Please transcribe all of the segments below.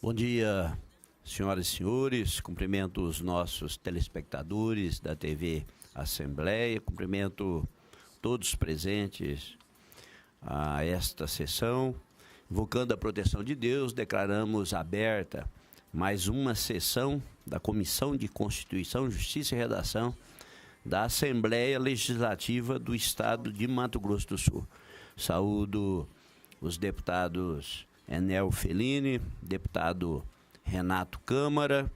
Bom dia, senhoras e senhores. Cumprimento os nossos telespectadores da TV Assembleia. Cumprimento todos presentes a esta sessão. Invocando a proteção de Deus, declaramos aberta mais uma sessão da Comissão de Constituição, Justiça e Redação da Assembleia Legislativa do Estado de Mato Grosso do Sul. Saúdo os deputados Enel Felini, deputado Renato Câmara,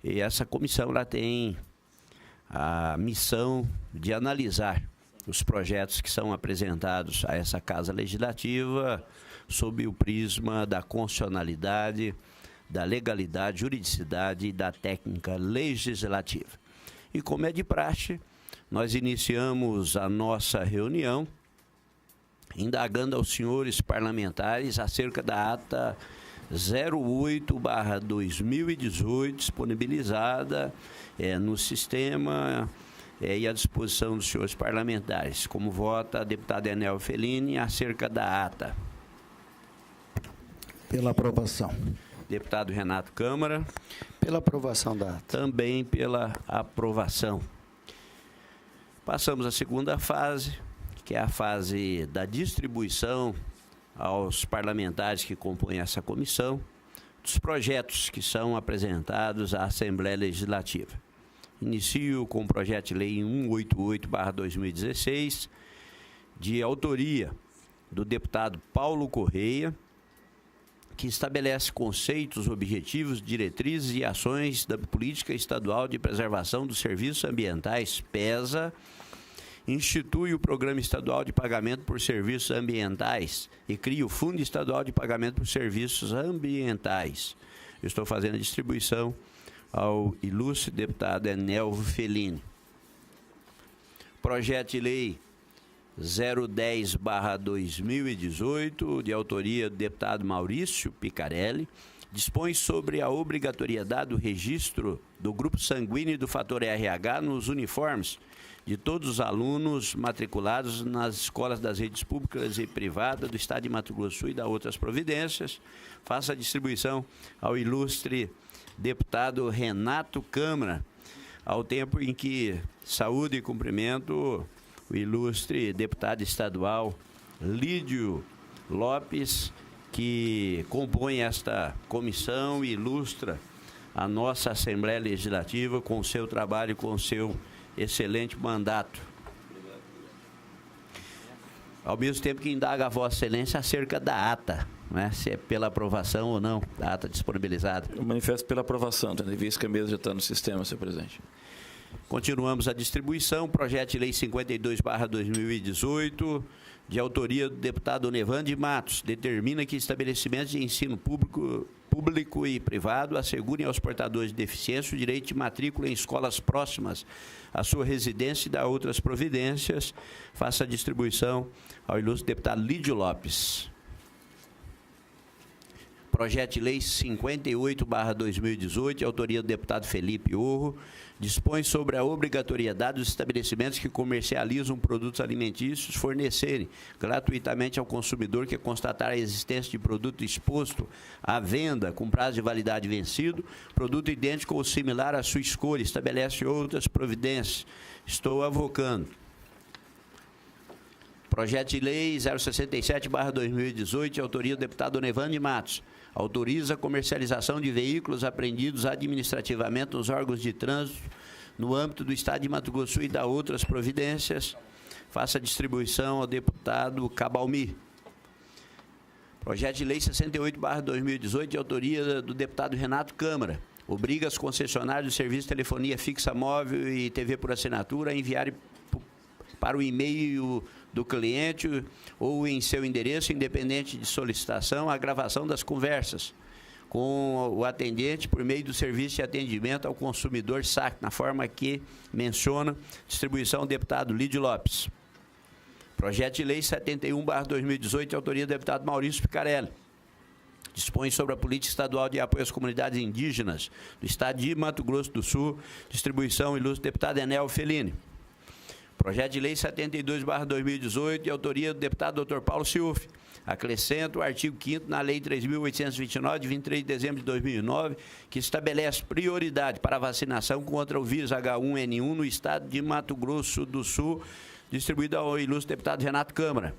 e essa comissão ela tem a missão de analisar os projetos que são apresentados a essa Casa Legislativa sob o prisma da constitucionalidade, da legalidade, juridicidade e da técnica legislativa. E como é de praxe, nós iniciamos a nossa reunião indagando aos senhores parlamentares acerca da ata 08/2018, disponibilizada no sistema e à disposição dos senhores parlamentares. Como vota a deputada Enel Felini acerca da ata? Pela aprovação. Deputado Renato Câmara. Pela aprovação da ata. Também pela aprovação. Passamos à segunda fase, que é a fase da distribuição aos parlamentares que compõem essa comissão dos projetos que são apresentados à Assembleia Legislativa. Inicio com o projeto de lei 188/2016, de autoria do deputado Paulo Correia, que estabelece conceitos, objetivos, diretrizes e ações da Política Estadual de Preservação dos Serviços Ambientais, PESA, institui o Programa Estadual de Pagamento por Serviços Ambientais e cria o Fundo Estadual de Pagamento por Serviços Ambientais. Eu estou fazendo a distribuição ao ilustre deputado Enel Felini. Projeto de lei 010/2018, de autoria do deputado Maurício Picarelli, dispõe sobre a obrigatoriedade do registro do grupo sanguíneo e do fator RH nos uniformes de todos os alunos matriculados nas escolas das redes públicas e privadas do Estado de Mato Grosso do Sul e da outras providências. Faço a distribuição ao ilustre deputado Renato Câmara, ao tempo em que saúde e cumprimento o ilustre deputado estadual Lídio Lopes, que compõe esta comissão e ilustra a nossa Assembleia Legislativa com o seu trabalho e com o seu excelente mandato. Ao mesmo tempo que indaga a Vossa Excelência acerca da ata, né, se é pela aprovação ou não da ata disponibilizada. Eu manifesto pela aprovação, tendo em vista que a mesa já está no sistema, senhor presidente. Continuamos a distribuição. Projeto de lei 52/2018, de autoria do deputado Onevande Matos, determina que estabelecimentos de ensino público e privado assegurem aos portadores de deficiência o direito de matrícula em escolas próximas à sua residência e dá outras providências. Faça a distribuição ao ilustre deputado Lídio Lopes. Projeto de lei 58/2018, de autoria do deputado Felipe Orro, dispõe sobre a obrigatoriedade dos estabelecimentos que comercializam produtos alimentícios fornecerem gratuitamente ao consumidor que constatar a existência de produto exposto à venda com prazo de validade vencido, produto idêntico ou similar à sua escolha, estabelece outras providências. Estou avocando. Projeto de lei 067/2018, de autoria do deputado Onevande Matos, autoriza a comercialização de veículos apreendidos administrativamente nos órgãos de trânsito no âmbito do Estado de Mato Grosso do Sul e dá outras providências. Faça a distribuição ao deputado Cabalmi. Projeto de lei 68/2018, de autoria do deputado Renato Câmara, obriga as concessionárias do serviço de telefonia fixa móvel e TV por assinatura a enviarem para o e-mail do cliente ou em seu endereço, independente de solicitação, a gravação das conversas com o atendente por meio do serviço de atendimento ao consumidor SAC, na forma que menciona. Distribuição ao deputado Lídio Lopes. Projeto de lei 71/2018, de autoria do deputado Maurício Picarelli, dispõe sobre a política estadual de apoio às comunidades indígenas do Estado de Mato Grosso do Sul. Distribuição, ilustre deputado Enel Felini. Projeto de lei 72/2018, de autoria do deputado Dr. Paulo Ciufi, Acrescenta o artigo 5º na Lei 3.829, de 23 de dezembro de 2009, que estabelece prioridade para a vacinação contra o vírus H1N1 no estado de Mato Grosso do Sul, distribuído ao ilustre deputado Renato Câmara.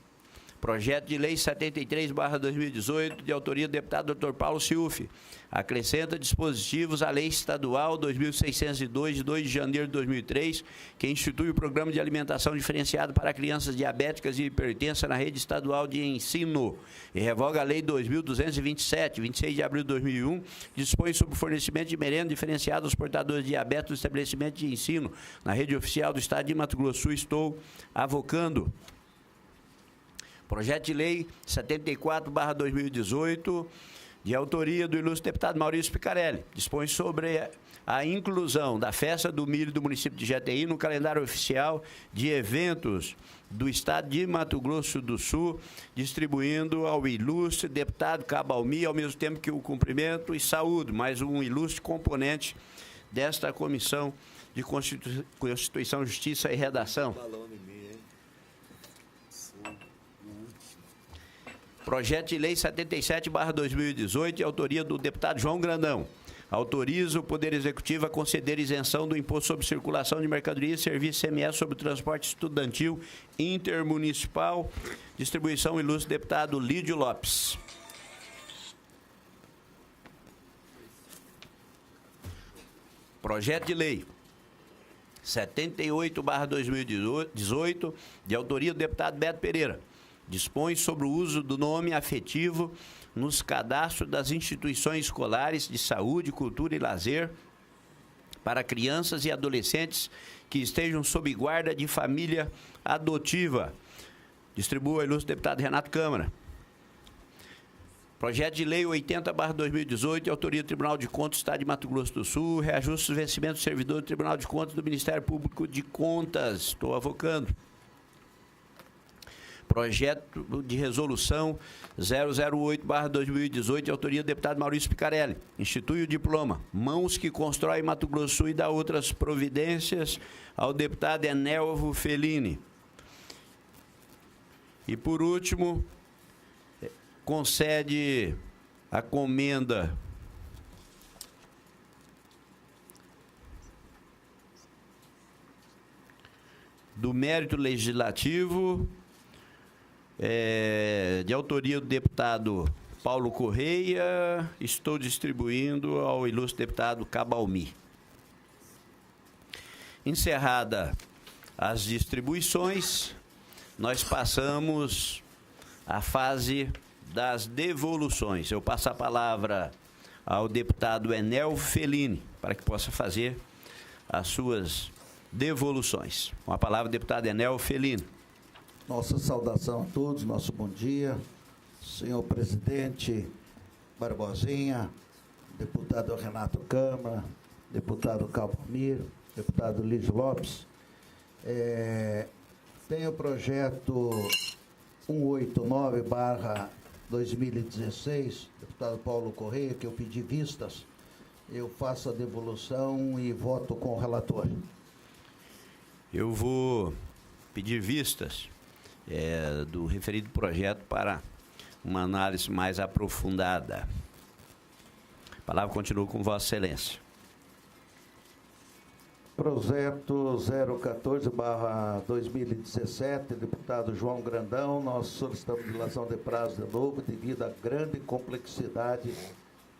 Projeto de Lei 73/2018, de autoria do deputado Dr. Paulo Ciufi. Acrescenta dispositivos à Lei Estadual 2.602, de 2 de janeiro de 2003, que institui o Programa de Alimentação Diferenciado para Crianças Diabéticas e Hipertensas na Rede Estadual de Ensino. E revoga a Lei 2.227, 26 de abril de 2001, dispõe sobre o fornecimento de merenda diferenciada aos portadores de diabetes no estabelecimento de ensino na rede oficial do Estado de Mato Grosso do Sul. Estou avocando. Projeto de Lei 74/2018, de autoria do ilustre deputado Maurício Picarelli, dispõe sobre a inclusão da Festa do Milho do município de Jataí no calendário oficial de eventos do estado de Mato Grosso do Sul, distribuindo ao ilustre deputado Cabalmi, ao mesmo tempo que o cumprimento e saúdo, mais um ilustre componente desta Comissão de Constituição, Justiça e Redação. Projeto de Lei 77/2018, de autoria do deputado João Grandão. Autoriza o Poder Executivo a conceder isenção do Imposto sobre Circulação de Mercadorias e Serviços ICMS sobre o transporte estudantil intermunicipal. Distribuição, ilustre deputado Lídio Lopes. Projeto de Lei 78/2018, de autoria do deputado Beto Pereira. Dispõe sobre o uso do nome afetivo nos cadastros das instituições escolares de saúde, cultura e lazer para crianças e adolescentes que estejam sob guarda de família adotiva. Distribua o ilustre deputado Renato Câmara. Projeto de Lei 80/2018, de autoria do Tribunal de Contas do Estado de Mato Grosso do Sul, reajuste os vencimentos do servidor do Tribunal de Contas do Ministério Público de Contas. Estou avocando. Projeto de Resolução 008/2018, de autoria do deputado Maurício Picarelli. Institui o diploma Mãos que Constroem Mato Grosso do Sul e dá outras providências ao deputado Enelvo Fellini. E, por último, concede a comenda do mérito legislativo, de autoria do deputado Paulo Correia. Estou distribuindo ao ilustre deputado Cabalmi. Encerrada as distribuições, nós passamos à fase das devoluções. Eu passo a palavra ao deputado Enelvo Fellini, para que possa fazer as suas devoluções. Com a palavra, deputado Enelvo Fellini. Nossa saudação a todos, nosso bom dia. Senhor presidente Barbosinha, deputado Renato Câmara, deputado Cabalmi, deputado Lídio Lopes. Tem o projeto 189/2016, deputado Paulo Correia, que eu pedi vistas. Eu faço a devolução e voto com o relator. Eu vou pedir vistas do referido projeto para uma análise mais aprofundada. A palavra continua com Vossa Excelência. Projeto 014/2017, deputado João Grandão. Nós solicitamos dilação de prazo de novo devido à grande complexidade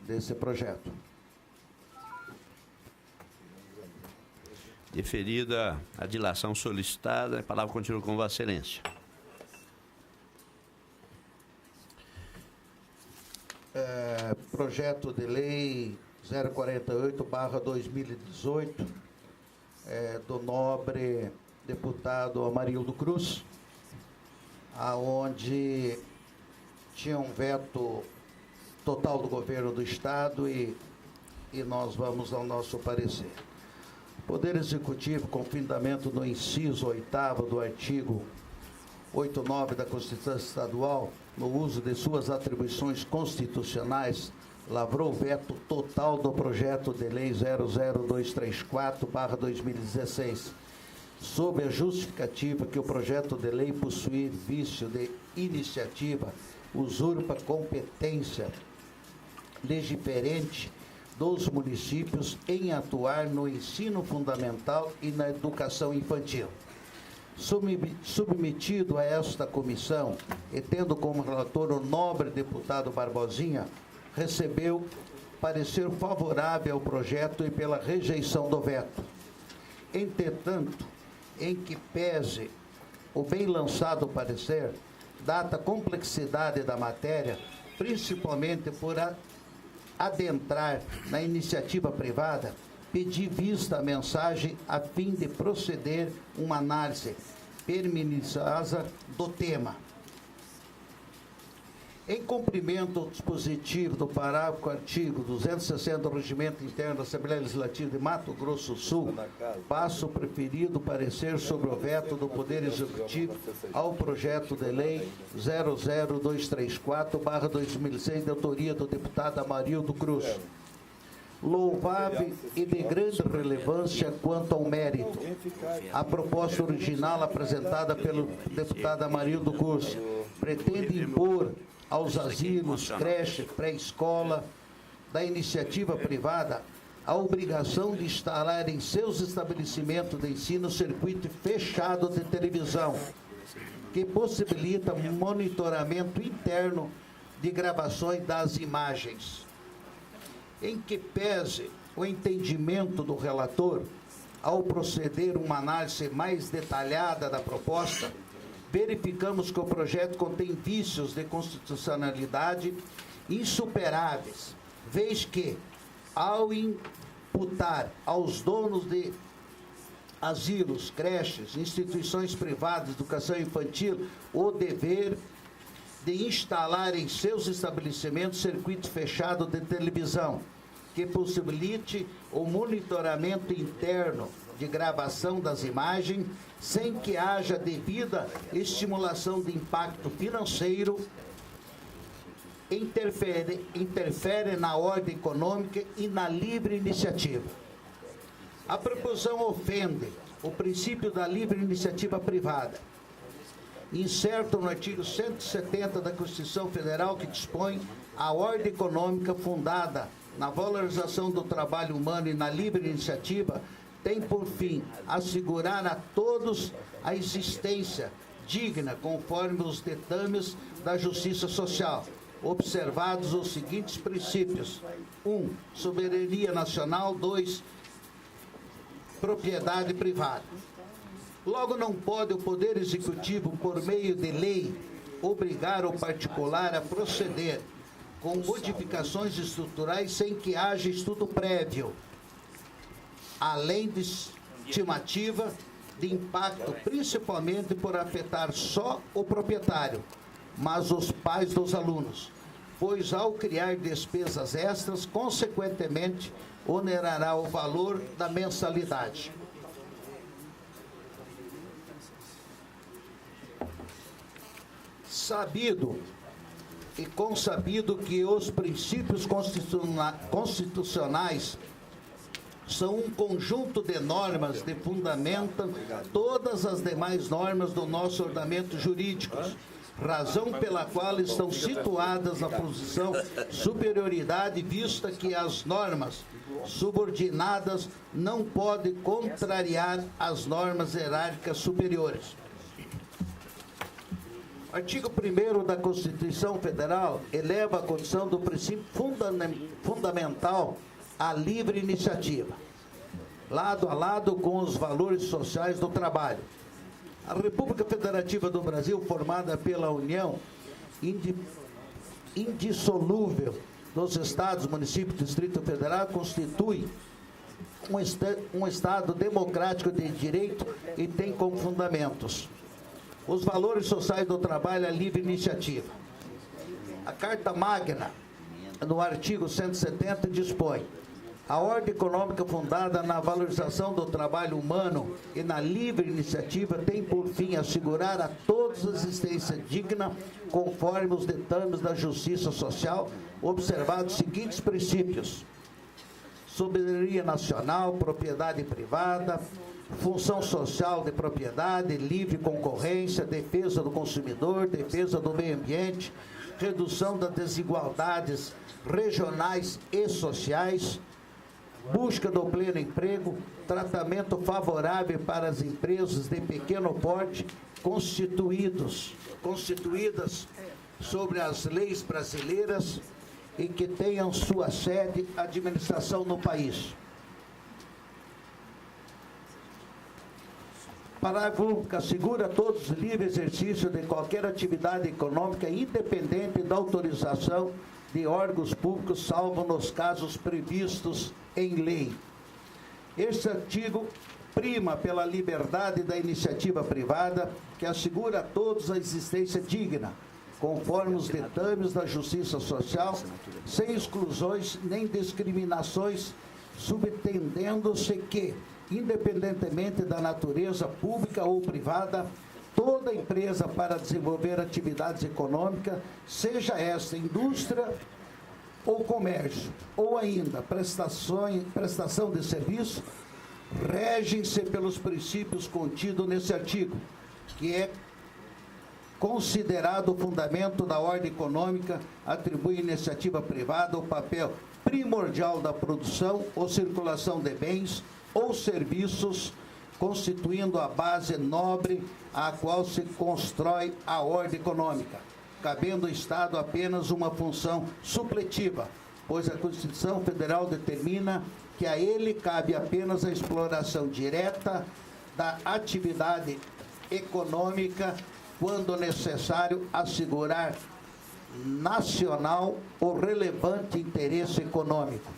desse projeto. Deferida a dilação solicitada, a palavra continua com Vossa Excelência. Projeto de Lei 048/2018, do nobre deputado Amarildo Cruz, aonde tinha um veto total do governo do Estado e nós vamos ao nosso parecer. O Poder Executivo, com fundamento no inciso 8º do artigo 89 da Constituição Estadual, no uso de suas atribuições constitucionais, lavrou o veto total do projeto de lei 00234/2016, sob a justificativa que o projeto de lei possuía vício de iniciativa usurpa competência legiferente dos municípios em atuar no ensino fundamental e na educação infantil. Submetido a esta comissão, e tendo como relator o nobre deputado Barbosinha, recebeu parecer favorável ao projeto e pela rejeição do veto. Entretanto, em que pese o bem lançado parecer, dada a complexidade da matéria, principalmente por adentrar na iniciativa privada, pedi vista à mensagem a fim de proceder uma análise perminiciosa do tema. Em cumprimento ao dispositivo do parágrafo artigo 260 do Regimento Interno da Assembleia Legislativa de Mato Grosso do Sul, passo o preferido parecer sobre o veto do Poder Executivo ao projeto de lei 00234/2006, de autoria do deputado Amarildo Cruz. Louvável e de grande relevância quanto ao mérito. A proposta original apresentada pelo deputado Amarildo Cruz pretende impor aos asilos, creches, pré-escola da iniciativa privada a obrigação de instalar em seus estabelecimentos de ensino circuito fechado de televisão, que possibilita monitoramento interno de gravações das imagens. Em que pese o entendimento do relator, ao proceder uma análise mais detalhada da proposta, verificamos que o projeto contém vícios de constitucionalidade insuperáveis, vez que, ao imputar aos donos de asilos, creches, instituições privadas de educação infantil o dever de instalar em seus estabelecimentos circuito fechado de televisão, que possibilite o monitoramento interno de gravação das imagens, sem que haja devida estimulação de impacto financeiro, interfere na ordem econômica e na livre iniciativa. A proposição ofende o princípio da livre iniciativa privada, incerto no artigo 170 da Constituição Federal, que dispõe a ordem econômica fundada na valorização do trabalho humano e na livre iniciativa, tem por fim assegurar a todos a existência digna, conforme os ditames da justiça social, observados os seguintes princípios: 1. Soberania nacional. 2. Propriedade privada. Logo, não pode o Poder Executivo, por meio de lei, obrigar o particular a proceder com modificações estruturais sem que haja estudo prévio, além de estimativa de impacto, principalmente por afetar só o proprietário, mas os pais dos alunos, pois ao criar despesas extras, consequentemente, onerará o valor da mensalidade. Sabido e consabido que os princípios constitucionais são um conjunto de normas que fundamentam todas as demais normas do nosso ordenamento jurídico, razão pela qual estão situadas na posição superioridade, vista que as normas subordinadas não podem contrariar as normas hierárquicas superiores. Artigo 1º da Constituição Federal eleva a condição do princípio fundamental à livre iniciativa, lado a lado com os valores sociais do trabalho. A República Federativa do Brasil, formada pela união indissolúvel dos estados, municípios e Distrito Federal, constitui um Estado democrático de direito e tem como fundamentos os valores sociais do trabalho e a livre iniciativa. A Carta Magna, no artigo 170, dispõe: a ordem econômica fundada na valorização do trabalho humano e na livre iniciativa tem por fim assegurar a todos a existência digna, conforme os ditames da justiça social, observados os seguintes princípios: soberania nacional, propriedade privada, função social de propriedade, livre concorrência, defesa do consumidor, defesa do meio ambiente, redução das desigualdades regionais e sociais, busca do pleno emprego, tratamento favorável para as empresas de pequeno porte constituídas sobre as leis brasileiras e que tenham sua sede administração no país. Parágrafo único. Assegura a todos o livre exercício de qualquer atividade econômica independente da autorização de órgãos públicos, salvo nos casos previstos em lei. Este artigo prima pela liberdade da iniciativa privada, que assegura a todos a existência digna, conforme os ditames da Justiça Social, sem exclusões nem discriminações, subentendendo-se que, independentemente da natureza pública ou privada, toda empresa para desenvolver atividades econômicas, seja esta indústria ou comércio, ou ainda prestação de serviço, regem-se pelos princípios contidos nesse artigo, que é considerado o fundamento da ordem econômica, atribui à iniciativa privada o papel primordial da produção ou circulação de bens ou serviços, constituindo a base nobre a qual se constrói a ordem econômica, cabendo ao Estado apenas uma função supletiva, pois a Constituição Federal determina que a ele cabe apenas a exploração direta da atividade econômica, quando necessário assegurar nacional ou relevante interesse econômico.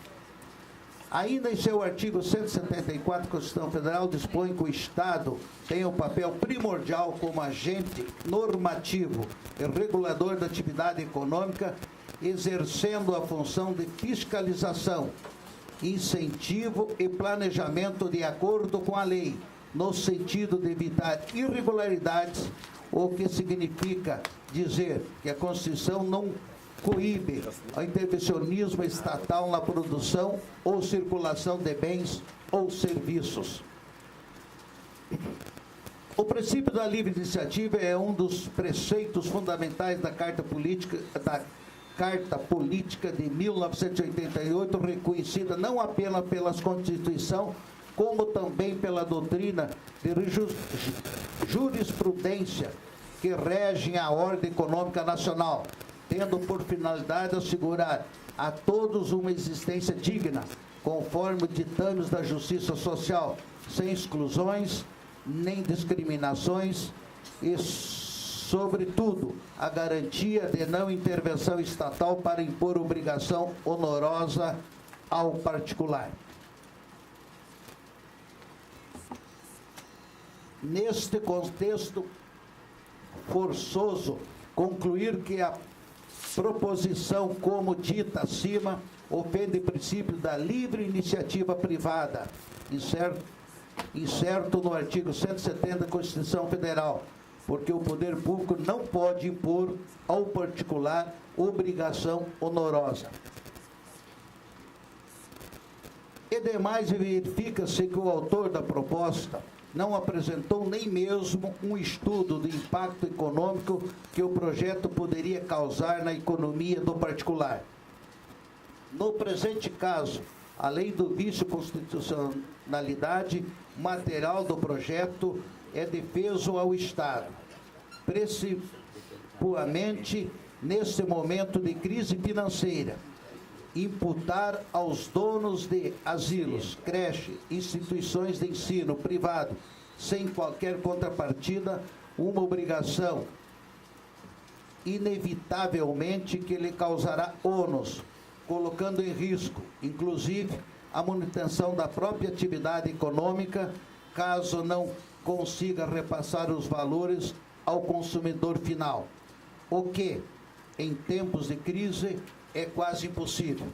Ainda em seu artigo 174, a Constituição Federal dispõe que o Estado tem um papel primordial como agente normativo e regulador da atividade econômica, exercendo a função de fiscalização, incentivo e planejamento de acordo com a lei, no sentido de evitar irregularidades, o que significa dizer que a Constituição não coíbe o intervencionismo estatal na produção ou circulação de bens ou serviços. O princípio da livre iniciativa é um dos preceitos fundamentais da Carta Política de 1988, reconhecida não apenas pela Constituição, como também pela doutrina de jurisprudência que regem a ordem econômica nacional, tendo por finalidade assegurar a todos uma existência digna, conforme ditames da Justiça Social, sem exclusões nem discriminações e, sobretudo, a garantia de não intervenção estatal para impor obrigação onerosa ao particular. Neste contexto forçoso, concluir que a proposição, como dita acima, ofende o princípio da livre iniciativa privada, incerto no artigo 170 da Constituição Federal, porque o poder público não pode impor ao particular obrigação onerosa. E demais, verifica-se que o autor da proposta não apresentou nem mesmo um estudo do impacto econômico que o projeto poderia causar na economia do particular. No presente caso, além do vício de constitucionalidade, o material do projeto é defeso ao Estado, principalmente nesse momento de crise financeira. Imputar aos donos de asilos, creches, instituições de ensino privado, sem qualquer contrapartida, uma obrigação, inevitavelmente, que lhe causará ônus, colocando em risco, inclusive, a manutenção da própria atividade econômica, caso não consiga repassar os valores ao consumidor final, o que, em tempos de crise, é quase impossível.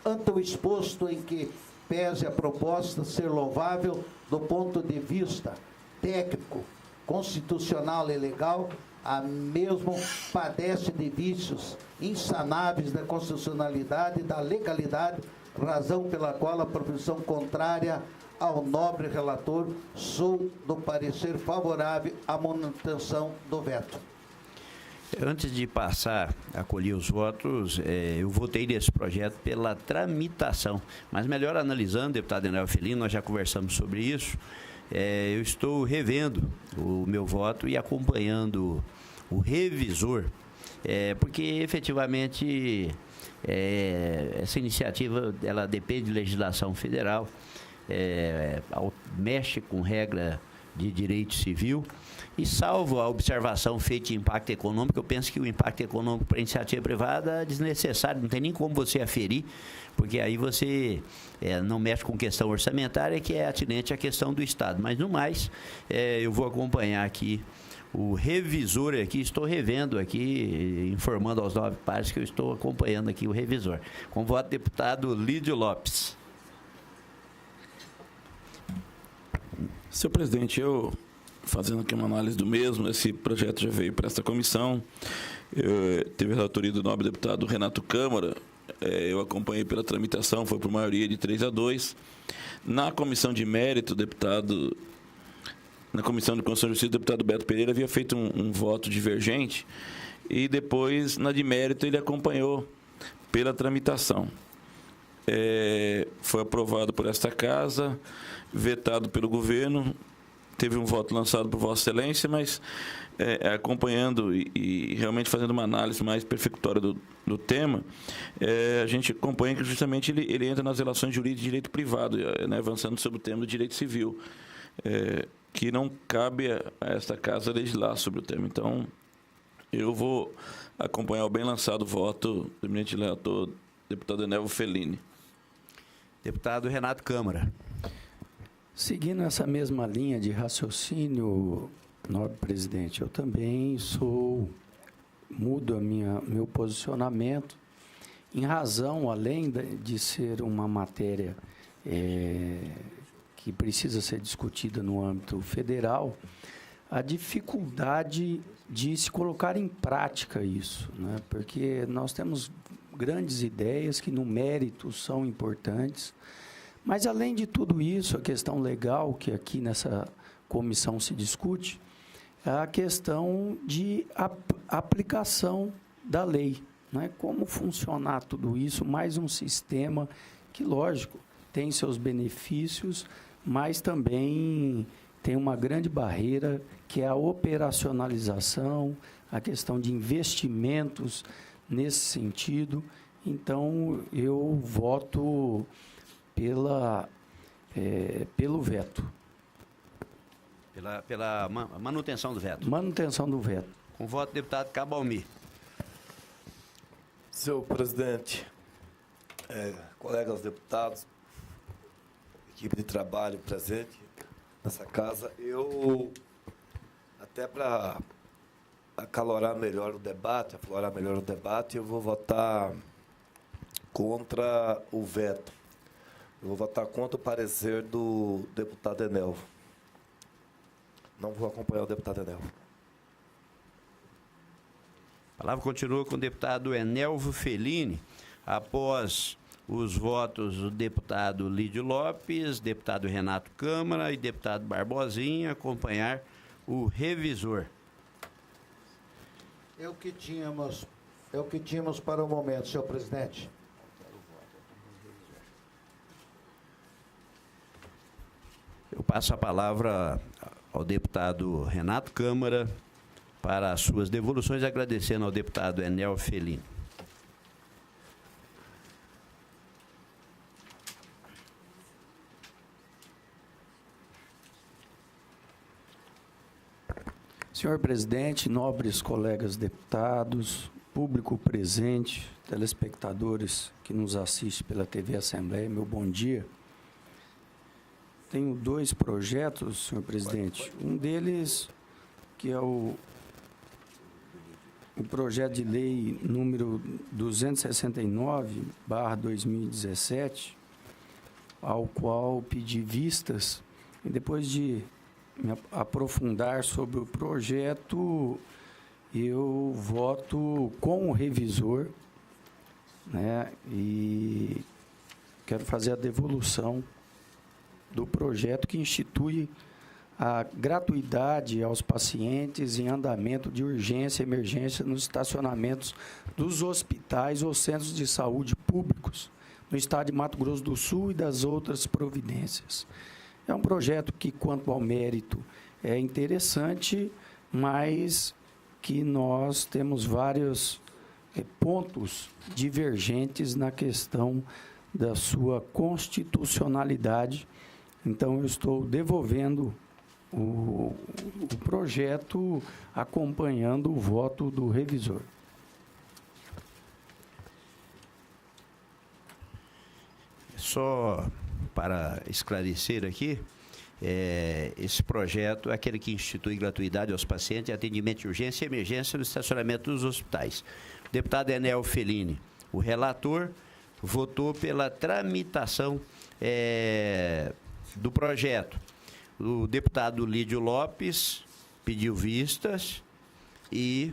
Ante o exposto, em que pese a proposta ser louvável do ponto de vista técnico, constitucional e legal, a mesma padece de vícios insanáveis da constitucionalidade e da legalidade, razão pela qual a proposição contrária ao nobre relator sou do parecer favorável à manutenção do veto. Antes de passar a colher os votos, eu votei nesse projeto pela tramitação. Mas melhor analisando, deputado Enel Felino, nós já conversamos sobre isso, eu estou revendo o meu voto e acompanhando o revisor, porque efetivamente essa iniciativa ela depende de legislação federal, mexe com regra de direito civil. E salvo a observação feita de impacto econômico, eu penso que o impacto econômico para a iniciativa privada é desnecessário, não tem nem como você aferir, porque aí você não mexe com questão orçamentária, que é atinente à questão do Estado. Mas, no mais, eu vou acompanhar aqui o revisor aqui, estou revendo aqui, informando aos 9 pares que eu estou acompanhando aqui o revisor. Com voto do deputado Lídio Lopes. Senhor presidente, eu, fazendo aqui uma análise do mesmo, esse projeto já veio para esta comissão, teve a relatoria do nobre deputado Renato Câmara, eu acompanhei pela tramitação, foi por maioria de 3-2. Na comissão de mérito, na comissão de Constituição e Justiça, o deputado Beto Pereira havia feito um voto divergente e depois, na de mérito, ele acompanhou pela tramitação. Foi aprovado por esta casa, vetado pelo governo, teve um voto lançado por Vossa Excelência, mas acompanhando e realmente fazendo uma análise mais perfectória do tema, a gente acompanha que justamente ele entra nas relações jurídicas de direito privado, avançando sobre o tema do direito civil, que não cabe a esta casa legislar sobre o tema. Então, eu vou acompanhar o bem lançado voto do eminente relator, deputado Enel Felini. Deputado Renato Câmara. Seguindo essa mesma linha de raciocínio, nobre presidente, eu também mudo meu posicionamento em razão, além de ser uma matéria que precisa ser discutida no âmbito federal, a dificuldade de se colocar em prática isso, né? Porque nós temos grandes ideias que no mérito são importantes, mas, além de tudo isso, a questão legal que aqui nessa comissão se discute é a questão de aplicação da lei, né? Como funcionar tudo isso, mais um sistema que, lógico, tem seus benefícios, mas também tem uma grande barreira, que é a operacionalização, a questão de investimentos nesse sentido. Então, eu voto pelo veto. Pela manutenção do veto. Manutenção do veto. Com voto do deputado Cabalmi. Senhor presidente, colegas deputados, equipe de trabalho presente nessa casa, eu, até para aflorar melhor o debate, eu vou votar contra o veto. Eu vou votar contra o parecer do deputado Enel. Não vou acompanhar o deputado Enel. A palavra continua com o deputado Enelvo Felini. Após os votos do deputado Lídio Lopes, deputado Renato Câmara e deputado Barbosinha, acompanhar o revisor. É o que tínhamos para o momento, senhor presidente. Eu passo a palavra ao deputado Renato Câmara para as suas devoluções, agradecendo ao deputado Enel Felini. Senhor presidente, nobres colegas deputados, público presente, telespectadores que nos assistem pela TV Assembleia, meu bom dia. Tenho 2 projetos, senhor presidente. Um deles, que é o projeto de lei número 269/2017, ao qual pedi vistas, e depois de me aprofundar sobre o projeto, eu voto com o revisor, né, e quero fazer a devolução do projeto que institui a gratuidade aos pacientes em andamento de urgência e emergência nos estacionamentos dos hospitais ou centros de saúde públicos no estado de Mato Grosso do Sul e das outras providências. É um projeto que, quanto ao mérito, é interessante, mas que nós temos vários pontos divergentes na questão da sua constitucionalidade. Então, eu estou devolvendo o projeto, acompanhando o voto do revisor. Só para esclarecer aqui, esse projeto é aquele que institui gratuidade aos pacientes e atendimento de urgência e emergência no estacionamento dos hospitais. O deputado Enel Fellini, o relator, votou pela tramitação do projeto. O deputado Lídio Lopes pediu vistas e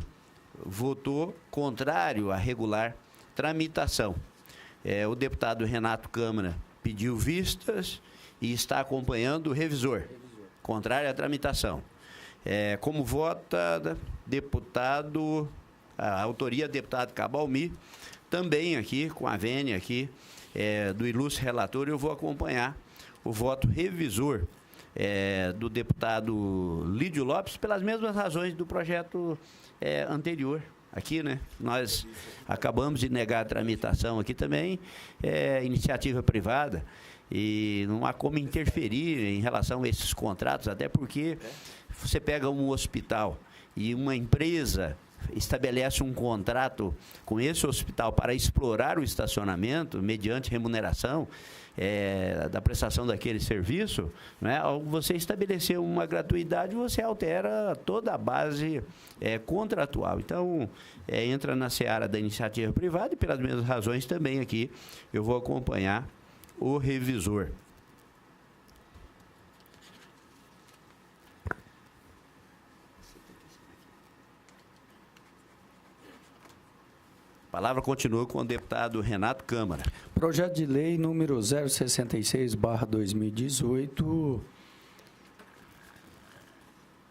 votou contrário à regular tramitação. O deputado Renato Câmara pediu vistas e está acompanhando o revisor, contrário à tramitação. Como vota deputado, a autoria do deputado Cabalmi, também aqui, com a vênia aqui, do ilustre relator, eu vou acompanhar o voto revisor do deputado Lídio Lopes, pelas mesmas razões do projeto anterior. Aqui, né? Nós acabamos de negar a tramitação aqui também, iniciativa privada, e não há como interferir em relação a esses contratos, até porque você pega um hospital e uma empresa estabelece um contrato com esse hospital para explorar o estacionamento mediante remuneração da prestação daquele serviço, né? Ao você estabelecer uma gratuidade, você altera toda a base contratual. Então, entra na seara da iniciativa privada e, pelas mesmas razões, também aqui eu vou acompanhar o revisor. A palavra continua com o deputado Renato Câmara. Projeto de lei número 066/2018,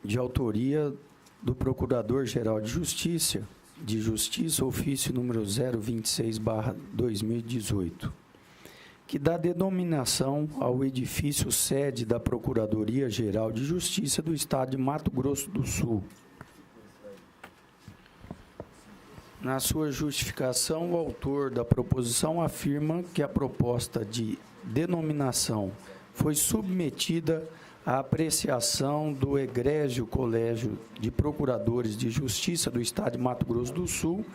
de autoria do Procurador-Geral de Justiça, ofício número 026/2018, que dá denominação ao edifício sede da Procuradoria-Geral de Justiça do Estado de Mato Grosso do Sul. Na sua justificação, o autor da proposição afirma que a proposta de denominação foi submetida à apreciação do egrégio Colégio de Procuradores de Justiça do Estado de Mato Grosso do Sul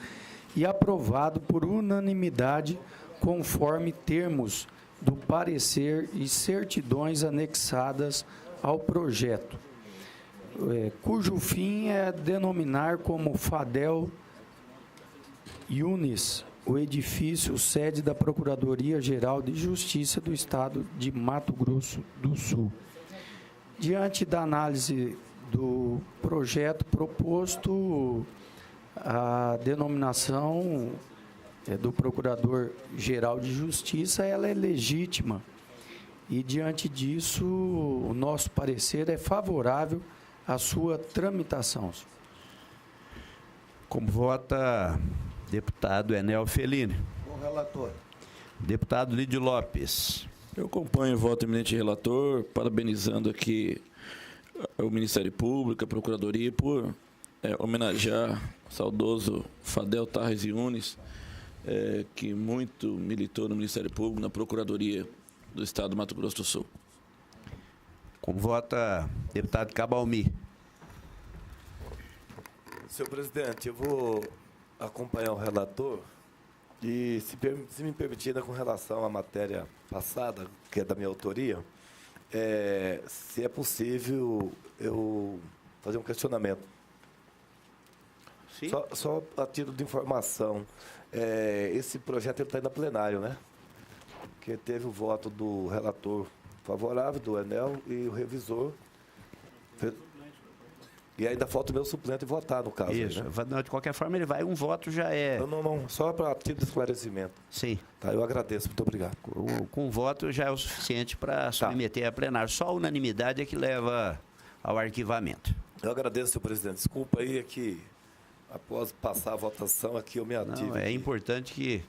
e aprovado por unanimidade, conforme termos do parecer e certidões anexadas ao projeto, cujo fim é denominar como Fadel Yunis o edifício sede da Procuradoria-Geral de Justiça do Estado de Mato Grosso do Sul. Diante da análise do projeto proposto, a denominação do Procurador-Geral de Justiça ela é legítima e, diante disso, o nosso parecer é favorável à sua tramitação. Como vota deputado Enel Fellini. O relator. Deputado Lídio Lopes. Eu acompanho o voto do eminente relator, parabenizando aqui o Ministério Público, a Procuradoria, por homenagear o saudoso Fadel Tarres Yunis, que muito militou no Ministério Público, na Procuradoria do Estado do Mato Grosso do Sul. Como vota deputado Cabalmi. Senhor presidente, eu vou acompanhar o relator e, se me permitir, com relação à matéria passada, que é da minha autoria, se é possível eu fazer um questionamento. Sim. Só a título de informação, esse projeto está indo a plenário, né? Que teve o voto do relator favorável, do Enel, e o revisor. E ainda falta o meu suplente votar, no caso. Isso. Né? Não, de qualquer forma, ele vai, um voto já é... Não, só para título de esclarecimento. Sim. Tá, eu agradeço, muito obrigado. Com voto já é o suficiente para submeter a plenário. Só a unanimidade é que leva ao arquivamento. Eu agradeço, senhor presidente. Desculpa aí, é que após passar a votação aqui eu me ative. Não, é aqui. importante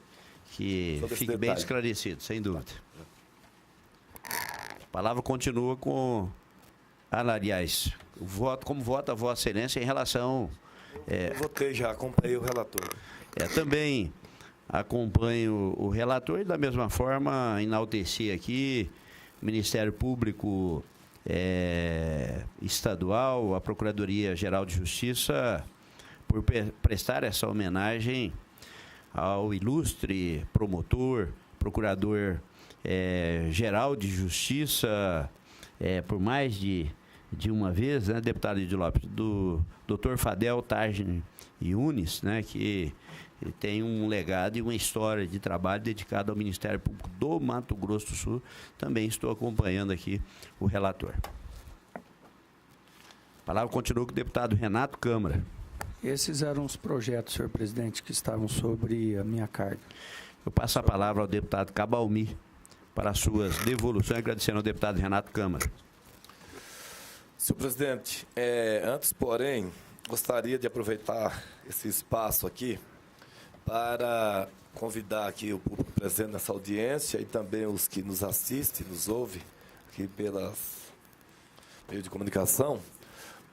que Sobre esse fique bem detalhe. esclarecido, sem dúvida. A palavra continua com... aliás, como vota a Vossa Excelência em relação... Eu votei já, acompanhei o relator. Também acompanho o relator e, da mesma forma, enalteci aqui o Ministério Público Estadual, a Procuradoria-Geral de Justiça, por prestar essa homenagem ao ilustre promotor, procurador-geral de Justiça, por mais de uma vez, né, deputado Edi Lopes, do Dr. Fadel Targin Yunes, né, que tem um legado e uma história de trabalho dedicado ao Ministério Público do Mato Grosso do Sul. Também estou acompanhando aqui o relator. A palavra continua com o deputado Renato Câmara. Esses eram os projetos, senhor presidente, que estavam sobre a minha carga. Eu passo a palavra ao deputado Cabalmi para as suas devoluções, agradecendo ao deputado Renato Câmara. Senhor presidente, antes, porém, gostaria de aproveitar esse espaço aqui para convidar aqui o público presente nessa audiência e também os que nos assistem, nos ouvem aqui pelas meios de comunicação,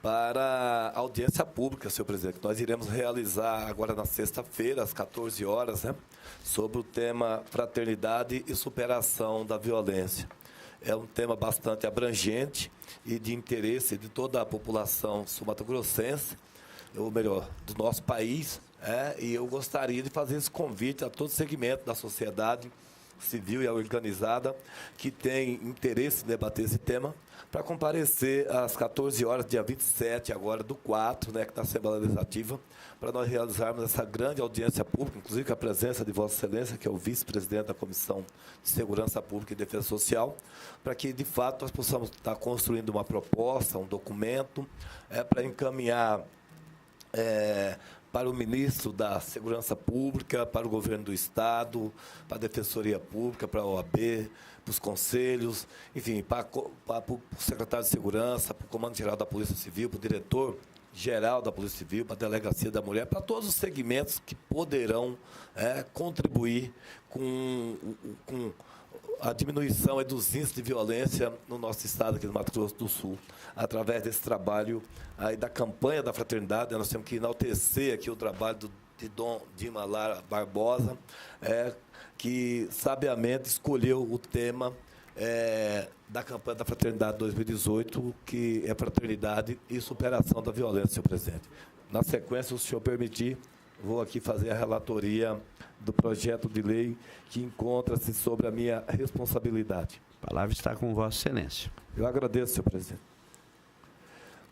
para a audiência pública, senhor presidente, que nós iremos realizar agora na sexta-feira, às 14 horas, né, sobre o tema fraternidade e superação da violência. É um tema bastante abrangente e de interesse de toda a população sul-mato-grossense, ou melhor, do nosso país, e eu gostaria de fazer esse convite a todo segmento da sociedade civil e organizada que tem interesse em debater esse tema, para comparecer às 14 horas, dia 27, agora do 4, né, que da Assembleia Legislativa, para nós realizarmos essa grande audiência pública, inclusive com a presença de Vossa Excelência, que é o vice-presidente da Comissão de Segurança Pública e Defesa Social, para que, de fato, nós possamos estar construindo uma proposta, um documento, para encaminhar para o ministro da Segurança Pública, para o governo do Estado, para a Defensoria Pública, para a OAB, para os conselhos, enfim, para o secretário de Segurança, para o Comando-Geral da Polícia Civil, para o diretor-geral da Polícia Civil, para a Delegacia da Mulher, para todos os segmentos que poderão contribuir com a diminuição dos índices de violência no nosso estado aqui do Mato Grosso do Sul, através desse trabalho aí da campanha da fraternidade. Nós temos que enaltecer aqui o trabalho de Dom Dima Lara Barbosa, que sabiamente escolheu o tema da campanha da fraternidade 2018, que é fraternidade e superação da violência, senhor presidente. Na sequência, se o senhor permitir, vou aqui fazer a relatoria do projeto de lei que encontra-se sobre a minha responsabilidade. A palavra está com Vossa Excelência. Eu agradeço, senhor presidente.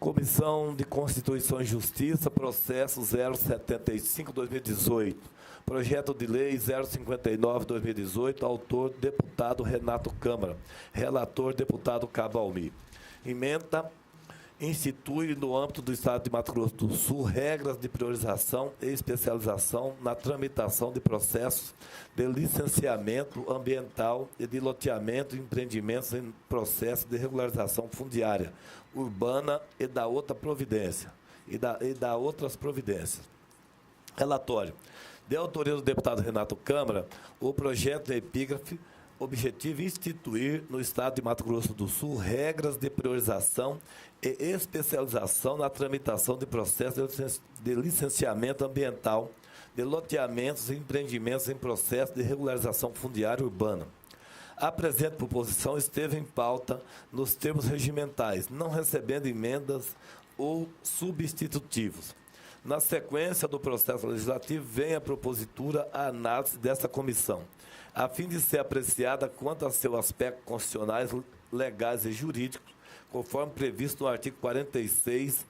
Comissão de Constituição e Justiça, processo 075/2018. Projeto de lei 059/2018, autor, deputado Renato Câmara. Relator, deputado Cabalmi. Emenda institui no âmbito do Estado de Mato Grosso do Sul regras de priorização e especialização na tramitação de processos de licenciamento ambiental e de loteamento de empreendimentos em processo de regularização fundiária urbana e da outra providência e da outras providências. Relatório. De autoria do deputado Renato Câmara, o projeto de epígrafe objetivo instituir no Estado de Mato Grosso do Sul regras de priorização e especialização na tramitação de processos de licenciamento ambiental, de loteamentos e empreendimentos em processo de regularização fundiária urbana. A presente proposição esteve em pauta nos termos regimentais, não recebendo emendas ou substitutivos. Na sequência do processo legislativo, vem a propositura a análise desta comissão, a fim de ser apreciada quanto a seus aspectos constitucionais, legais e jurídicos, conforme previsto no artigo 46,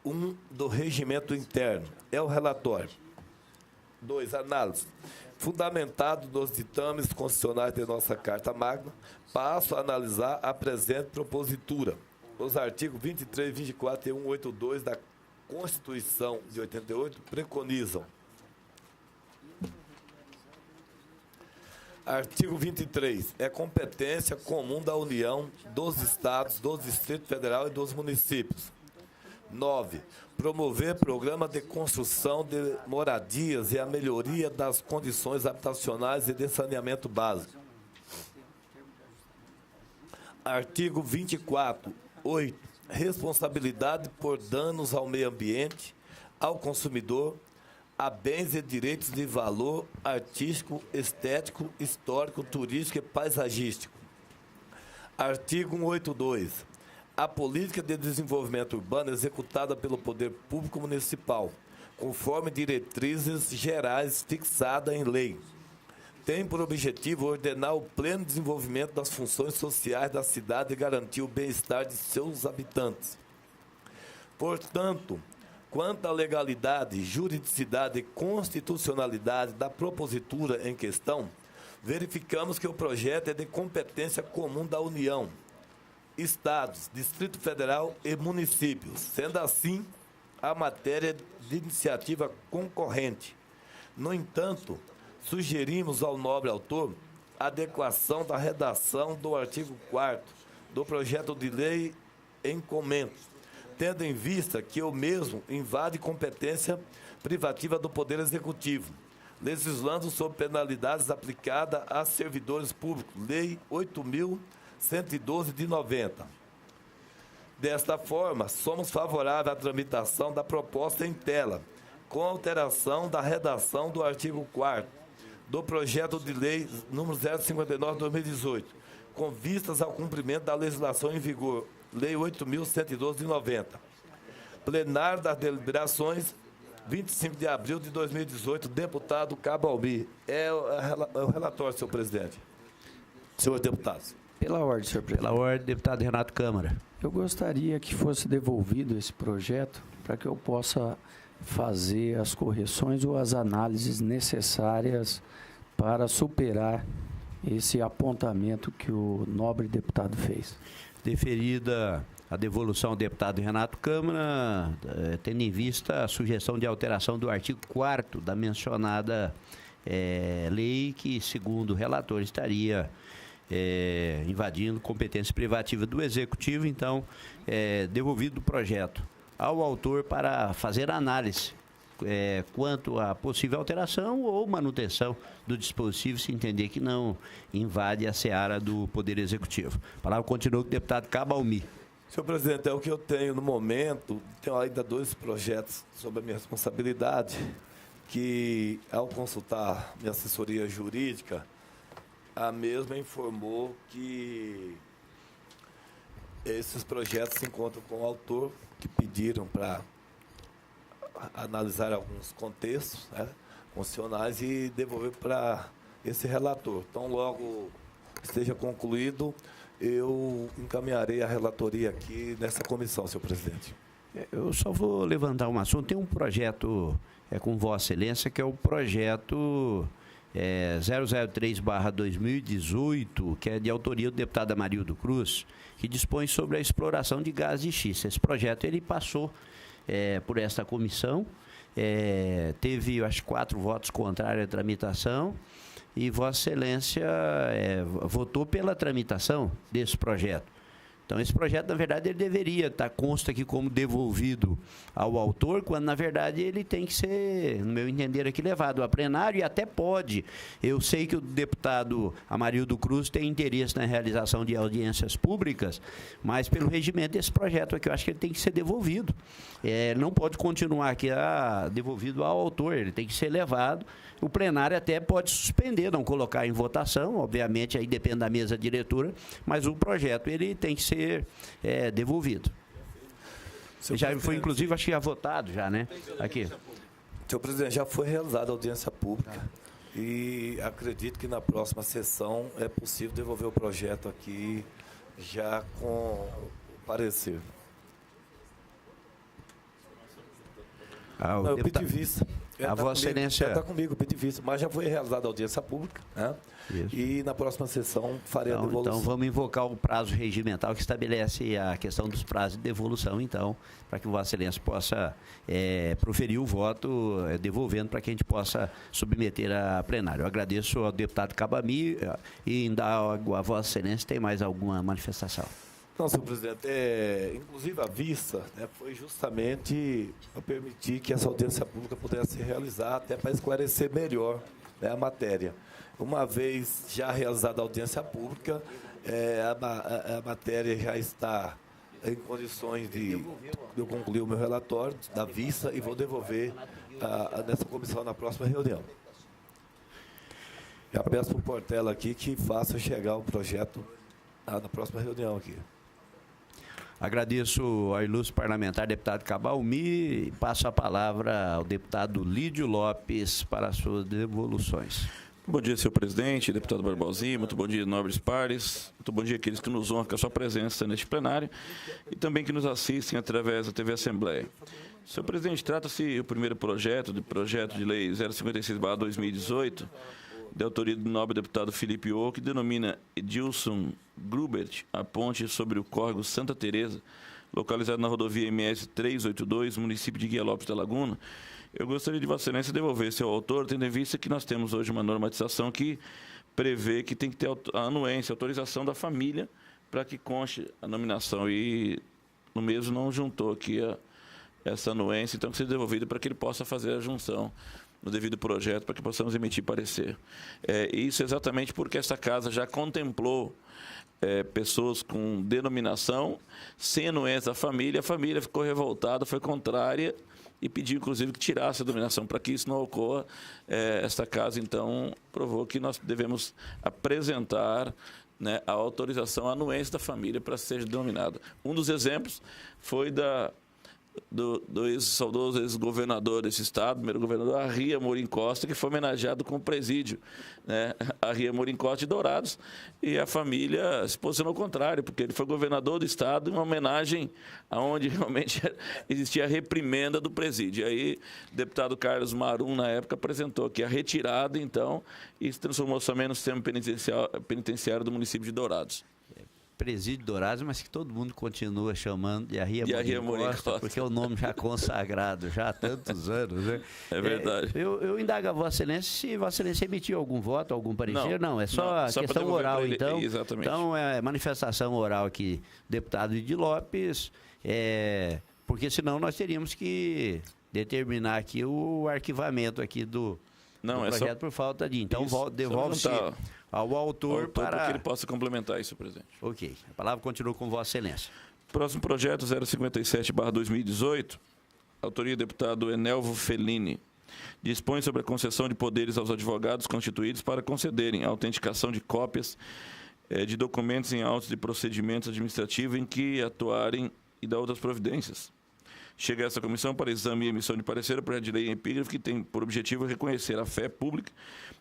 1 do Regimento Interno. É o relatório. 2. Análise. Fundamentado nos ditames constitucionais de nossa Carta Magna, passo a analisar a presente propositura. Os artigos 23, 24 e 182 da Constituição de 88 preconizam Artigo 23. É competência comum da União, dos Estados, do Distrito Federal e dos municípios. 9. Promover programa de construção de moradias e a melhoria das condições habitacionais e de saneamento básico. Artigo 24. 8. Responsabilidade por danos ao meio ambiente, ao consumidor, a bens e direitos de valor artístico, estético, histórico, turístico e paisagístico. Artigo 182. A política de desenvolvimento urbano executada pelo Poder Público Municipal, conforme diretrizes gerais fixadas em lei, tem por objetivo ordenar o pleno desenvolvimento das funções sociais da cidade e garantir o bem-estar de seus habitantes. Portanto, quanto à legalidade, juridicidade e constitucionalidade da propositura em questão, verificamos que o projeto é de competência comum da União, Estados, Distrito Federal e municípios, sendo assim a matéria de iniciativa concorrente. No entanto, sugerimos ao nobre autor a adequação da redação do artigo 4º do projeto de lei em comento, tendo em vista que o mesmo invade competência privativa do Poder Executivo, legislando sobre penalidades aplicadas a servidores públicos, Lei 8.112 de 90. Desta forma, somos favoráveis à tramitação da proposta em tela, com alteração da redação do artigo 4º do projeto de lei número 059/2018, com vistas ao cumprimento da legislação em vigor, Lei 8.112 de 90. Plenário das deliberações, 25 de abril de 2018, deputado Cabo Almir. É o relatório, senhor presidente. Senhores deputados. Pela ordem, senhor presidente. Pela ordem, deputado Renato Câmara. Eu gostaria que fosse devolvido esse projeto para que eu possa fazer as correções ou as análises necessárias para superar esse apontamento que o nobre deputado fez. Deferida a devolução ao deputado Renato Câmara, tendo em vista a sugestão de alteração do artigo 4º da mencionada lei, que, segundo o relator, estaria invadindo competência privativa do Executivo, então, devolvido o projeto ao autor para fazer análise quanto à possível alteração ou manutenção do dispositivo, se entender que não invade a seara do Poder Executivo. A palavra continua com o deputado Cabo Almir. Senhor presidente, é o que eu tenho no momento. Tenho ainda 2 projetos sob a minha responsabilidade, que, ao consultar minha assessoria jurídica, a mesma informou que esses projetos se encontram com o autor, que pediram para analisar alguns contextos, né, constitucionais e devolver para esse relator. Então, logo esteja concluído, eu encaminharei a relatoria aqui nessa comissão, senhor presidente. Eu só vou levantar um assunto. Tem um projeto com Vossa Excelência, que é o projeto 003/2018, que é de autoria do deputado Amarildo Cruz, que dispõe sobre a exploração de gás de xisto. Esse projeto ele passou por esta comissão, teve, acho, 4 votos contrários à tramitação, e Vossa Excelência votou pela tramitação desse projeto. Então, esse projeto, na verdade, ele deveria consta aqui como devolvido ao autor, quando, na verdade, ele tem que ser, no meu entender aqui, levado a plenário, e até pode. Eu sei que o deputado Amarildo Cruz tem interesse na realização de audiências públicas, mas pelo regimento desse projeto aqui, eu acho que ele tem que ser devolvido. Não pode continuar aqui devolvido ao autor, ele tem que ser levado. O plenário até pode suspender, não colocar em votação, obviamente, aí depende da mesa diretora, mas o projeto ele tem que ser devolvido. Já foi, inclusive, acho que já votado, já, né? Aqui. Senhor presidente, já foi realizada a audiência pública e acredito que na próxima sessão é possível devolver o projeto aqui já com o parecer. Eu pedi vista. A Vossa Excelência... Está comigo, pedido de vista, mas já foi realizada a audiência pública, né? Isso. E na próxima sessão farei a devolução. Então vamos invocar o prazo regimental que estabelece a questão dos prazos de devolução, então, para que Vossa Excelência possa proferir o voto, devolvendo para que a gente possa submeter a plenário. Eu agradeço ao deputado Cabami e ainda a Vossa Excelência tem mais alguma manifestação. Não, senhor presidente, inclusive a vista, né, foi justamente para permitir que essa audiência pública pudesse ser realizada, até para esclarecer melhor, né, a matéria. Uma vez já realizada a audiência pública, a matéria já está em condições de eu concluir o meu relatório da vista e vou devolver nessa comissão na próxima reunião. Já peço para o Portela aqui que faça chegar o projeto na próxima reunião aqui. Agradeço ao ilustre parlamentar, deputado Cabalmi, e passo a palavra ao deputado Lídio Lopes para as suas devoluções. Bom dia, senhor presidente, deputado Barbosinha, muito bom dia, nobres pares, muito bom dia àqueles que nos honram com a sua presença neste plenário e também que nos assistem através da TV Assembleia. Senhor presidente, trata-se o primeiro projeto de lei 056/2018, de autoria do nobre deputado Felipe O, que denomina Edilson Grubert a ponte sobre o córrego Santa Teresa, localizado na rodovia MS 382, município de Guia Lopes da Laguna. Eu gostaria de Vossa Excelência devolver-se ao autor, tendo em vista que nós temos hoje uma normatização que prevê que tem que ter a anuência, a autorização da família para que conste a nominação. E no mesmo não juntou aqui essa anuência, então que seja devolvido para que ele possa fazer a junção no devido projeto, para que possamos emitir parecer. Isso exatamente porque essa casa já contemplou pessoas com denominação, sem anuência da família, a família ficou revoltada, foi contrária e pediu, inclusive, que tirasse a denominação. Para que isso não ocorra, esta casa, então, provou que nós devemos apresentar, né, a autorização, a anuência da família para que seja denominada. Um dos exemplos foi do saudoso ex-governador desse estado, primeiro governador, Arria Morim Costa, que foi homenageado com o presídio, né? Arria Morim Costa de Dourados, e a família se posicionou ao contrário, porque ele foi governador do estado em uma homenagem aonde realmente existia a reprimenda do presídio. E aí o deputado Carlos Marum, na época, apresentou aqui a retirada, então, e se transformou somente no sistema penitenciário do município de Dourados. Presídio Dourados, mas que todo mundo continua chamando de Arria Morim Costa, porque é o nome já consagrado, já há tantos anos, né? É verdade. Eu indago a Vossa Excelência se Vossa Excelência emitiu algum voto, algum parecer. Não, é só questão oral, então. Exatamente. Então, é manifestação oral aqui, deputado Lídio Lopes, porque senão nós teríamos que determinar aqui o arquivamento aqui do projeto por falta de... Então, devolve-se ao autor para que ele possa complementar isso, presidente. Ok. A palavra continua com Vossa Excelência. Próximo projeto, 057/2018, autoria do deputado Enelvo Fellini, dispõe sobre a concessão de poderes aos advogados constituídos para concederem a autenticação de cópias de documentos em autos de procedimentos administrativos em que atuarem e dar outras providências. Chega a essa comissão para exame e emissão de parecer o projeto de lei em epígrafe que tem por objetivo reconhecer a fé pública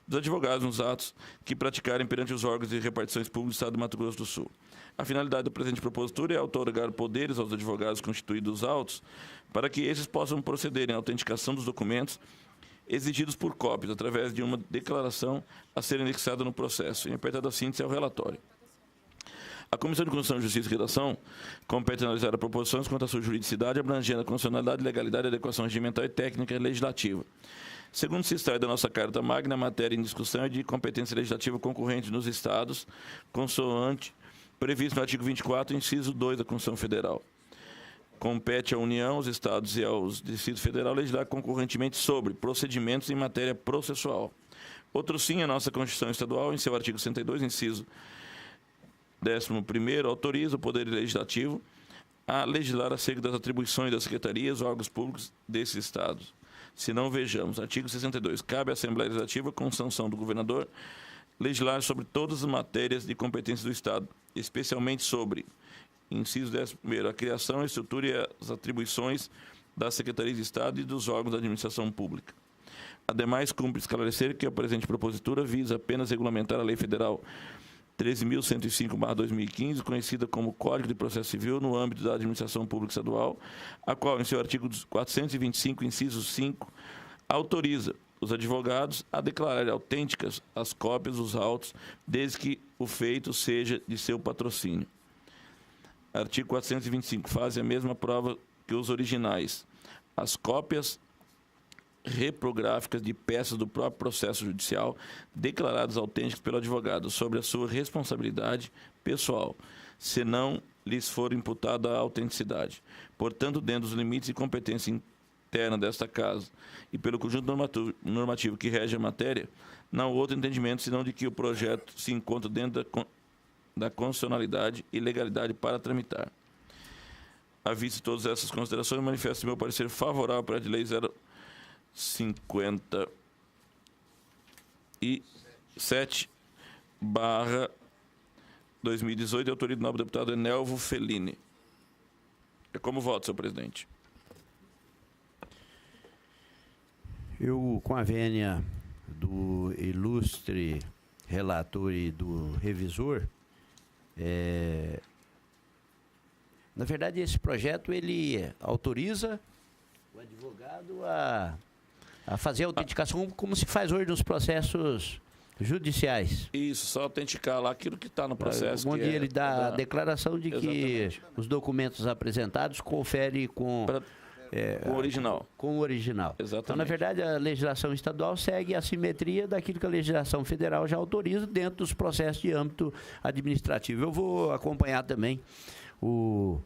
dos advogados nos atos que praticarem perante os órgãos de repartições públicas do Estado de Mato Grosso do Sul. A finalidade do presente propositura é outorgar poderes aos advogados constituídos autos para que esses possam procederem à autenticação dos documentos exigidos por cópias através de uma declaração a ser anexada no processo, em apertada síntese ao relatório. A Comissão de Constituição, Justiça e Redação compete analisar as proposições quanto à sua juridicidade, abrangendo a constitucionalidade, legalidade, adequação regimental e técnica legislativa. Segundo se extrai da nossa Carta Magna, a matéria em discussão é de competência legislativa concorrente nos Estados, consoante previsto no artigo 24, inciso 2 da Constituição Federal. Compete à União, aos Estados e aos Distritos Federais legislar concorrentemente sobre procedimentos em matéria processual. Outro sim, a nossa Constituição Estadual, em seu artigo 62, inciso 11º, autoriza o Poder Legislativo a legislar acerca das atribuições das secretarias ou órgãos públicos desses estados. Se não, vejamos, artigo 62, cabe à Assembleia Legislativa, com sanção do governador, legislar sobre todas as matérias de competência do Estado, especialmente sobre, inciso 11º, a criação, a estrutura e as atribuições das secretarias de Estado e dos órgãos da administração pública. Ademais, cumpre esclarecer que a presente propositura visa apenas regulamentar a Lei Federal 13.105/2015, conhecida como Código de Processo Civil, no âmbito da administração pública estadual, a qual, em seu artigo 425, inciso 5, autoriza os advogados a declararem autênticas as cópias dos autos, desde que o feito seja de seu patrocínio. Artigo 425. Fazem a mesma prova que os originais. As cópias reprográficas de peças do próprio processo judicial declaradas autênticas pelo advogado sobre a sua responsabilidade pessoal, se não lhes for imputada a autenticidade. Portanto, dentro dos limites de competência interna desta Casa e pelo conjunto normativo que rege a matéria, não há outro entendimento senão de que o projeto se encontra dentro da constitucionalidade e legalidade para tramitar. À vista de todas essas considerações, manifesto meu parecer favorável ao projeto de lei 057/2018, de autoria do nobre deputado Enelvo Fellini. É como voto, senhor presidente. Eu, com a vênia do ilustre relator e do revisor, na verdade, esse projeto ele autoriza o advogado a fazer a autenticação como se faz hoje nos processos judiciais. Isso, só autenticar lá aquilo que está no processo. Onde ele dá a declaração de que os documentos apresentados conferem com o original. Com o original. Exatamente. Então, na verdade, a legislação estadual segue a simetria daquilo que a legislação federal já autoriza dentro dos processos de âmbito administrativo. Eu vou acompanhar também o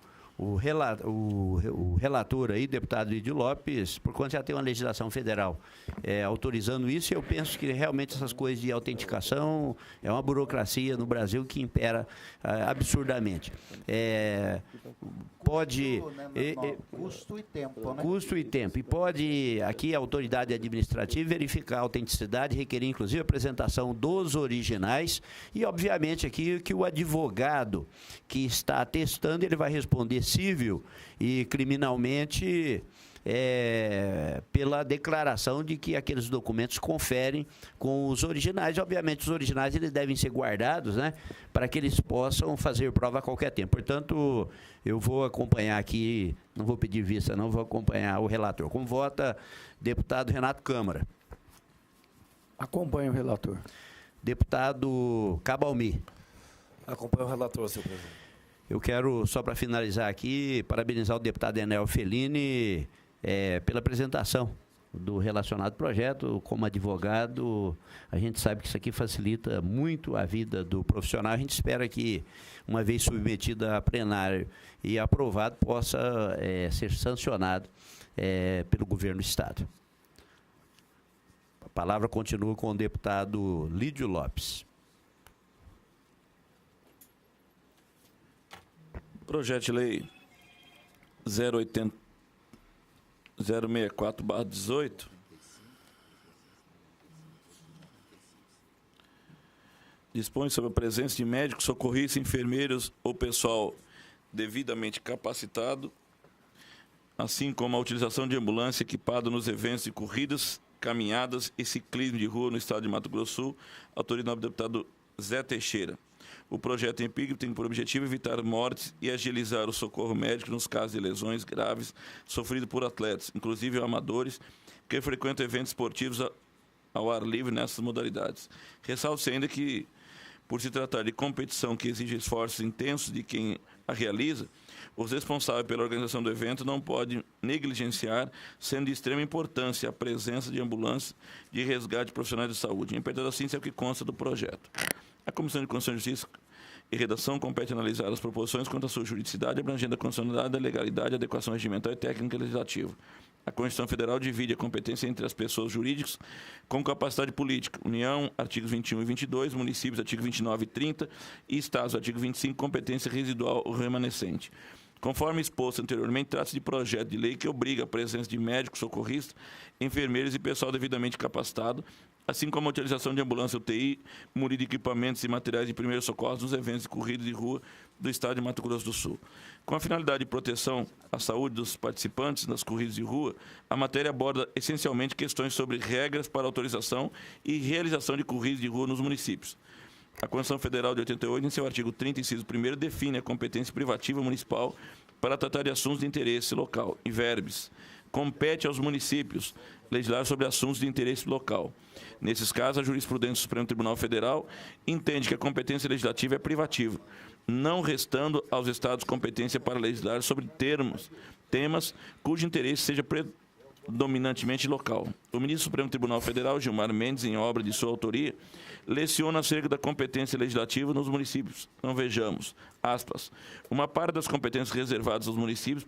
relator aí, deputado Lídio Lopes, por conta já tem uma legislação federal autorizando isso, eu penso que realmente essas coisas de autenticação é uma burocracia no Brasil que impera absurdamente. Pode... custo e tempo, né? Custo e tempo. E pode, aqui, a autoridade administrativa verificar a autenticidade, requerer, inclusive, a apresentação dos originais e, obviamente, aqui que o advogado que está atestando, ele vai responder civil e criminalmente pela declaração de que aqueles documentos conferem com os originais. Obviamente, os originais eles devem ser guardados, né, para que eles possam fazer prova a qualquer tempo. Portanto, eu vou acompanhar aqui, não vou pedir vista, não, vou acompanhar o relator. Como vota deputado Renato Câmara? Acompanho o relator. Deputado Cabalmi? Acompanho o relator, senhor presidente. Eu quero, só para finalizar aqui, parabenizar o deputado Enel Fellini pela apresentação do relacionado projeto. Como advogado, a gente sabe que isso aqui facilita muito a vida do profissional. A gente espera que, uma vez submetido a plenário e aprovado, possa ser sancionado pelo governo do Estado. A palavra continua com o deputado Lídio Lopes. Projeto de lei 064/18 dispõe sobre a presença de médicos, socorristas, enfermeiros ou pessoal devidamente capacitado, assim como a utilização de ambulância equipada nos eventos de corridas, caminhadas e ciclismo de rua no estado de Mato Grosso do Sul, autoria do nobre deputado Zé Teixeira. O projeto em epígrafe tem por objetivo evitar mortes e agilizar o socorro médico nos casos de lesões graves sofridas por atletas, inclusive amadores, que frequentam eventos esportivos ao ar livre nessas modalidades. Ressalta-se ainda que, por se tratar de competição que exige esforços intensos de quem a realiza, os responsáveis pela organização do evento não podem negligenciar, sendo de extrema importância a presença de ambulâncias de resgate profissionais de saúde. Em verdade, assim, isso é o que consta do projeto. A Comissão de Constituição e Justiça e Redação compete analisar as proposições quanto à sua juridicidade, abrangendo a constitucionalidade, a legalidade, a adequação regimental e técnica legislativa. A Constituição Federal divide a competência entre as pessoas jurídicas com capacidade política. União, artigos 21 e 22, municípios, artigos 29 e 30, e Estados, artigo 25, competência residual ou remanescente. Conforme exposto anteriormente, trata-se de projeto de lei que obriga a presença de médicos, socorristas, enfermeiros e pessoal devidamente capacitado, assim como a utilização de ambulância UTI, munido de equipamentos e materiais de primeiros socorros nos eventos de corrida de rua do estado de Mato Grosso do Sul. Com a finalidade de proteção à saúde dos participantes nas corridas de rua, a matéria aborda essencialmente questões sobre regras para autorização e realização de corridas de rua nos municípios. A Constituição Federal de 88, em seu artigo 30, inciso 1º, define a competência privativa municipal para tratar de assuntos de interesse local e verbis. Compete aos municípios legislar sobre assuntos de interesse local. Nesses casos, a jurisprudência do Supremo Tribunal Federal entende que a competência legislativa é privativa, não restando aos Estados competência para legislar sobre temas cujo interesse seja predominantemente local. O ministro do Supremo Tribunal Federal, Gilmar Mendes, em obra de sua autoria, leciona acerca da competência legislativa nos municípios. Então, vejamos, aspas, uma parte das competências reservadas aos municípios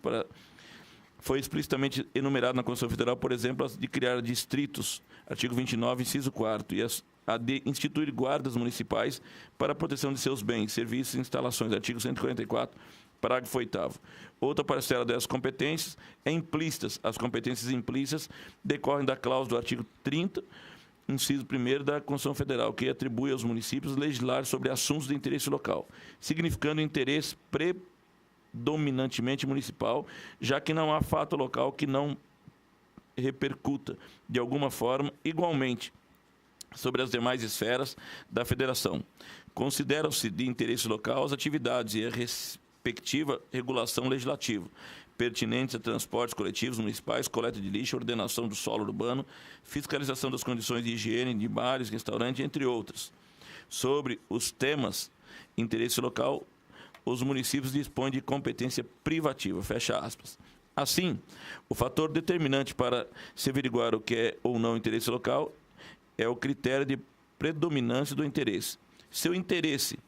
foi explicitamente enumerada na Constituição Federal, por exemplo, as de criar distritos, artigo 29, inciso 4º, e a de instituir guardas municipais para a proteção de seus bens, serviços e instalações, artigo 144, parágrafo 8º. Outra parcela dessas competências é implícitas. As competências implícitas decorrem da cláusula do artigo 30, inciso 1º da Constituição Federal, que atribui aos municípios legislar sobre assuntos de interesse local, significando interesse predominantemente municipal, já que não há fato local que não repercuta, de alguma forma, igualmente, sobre as demais esferas da federação. Consideram-se de interesse local as atividades e a respectiva regulação legislativa, pertinentes a transportes coletivos municipais, coleta de lixo, ordenação do solo urbano, fiscalização das condições de higiene de bares, restaurantes, entre outros. Sobre os temas interesse local, os municípios dispõem de competência privativa, fecha aspas. Assim, o fator determinante para se averiguar o que é ou não interesse local é o critério de predominância do interesse. Se o interesse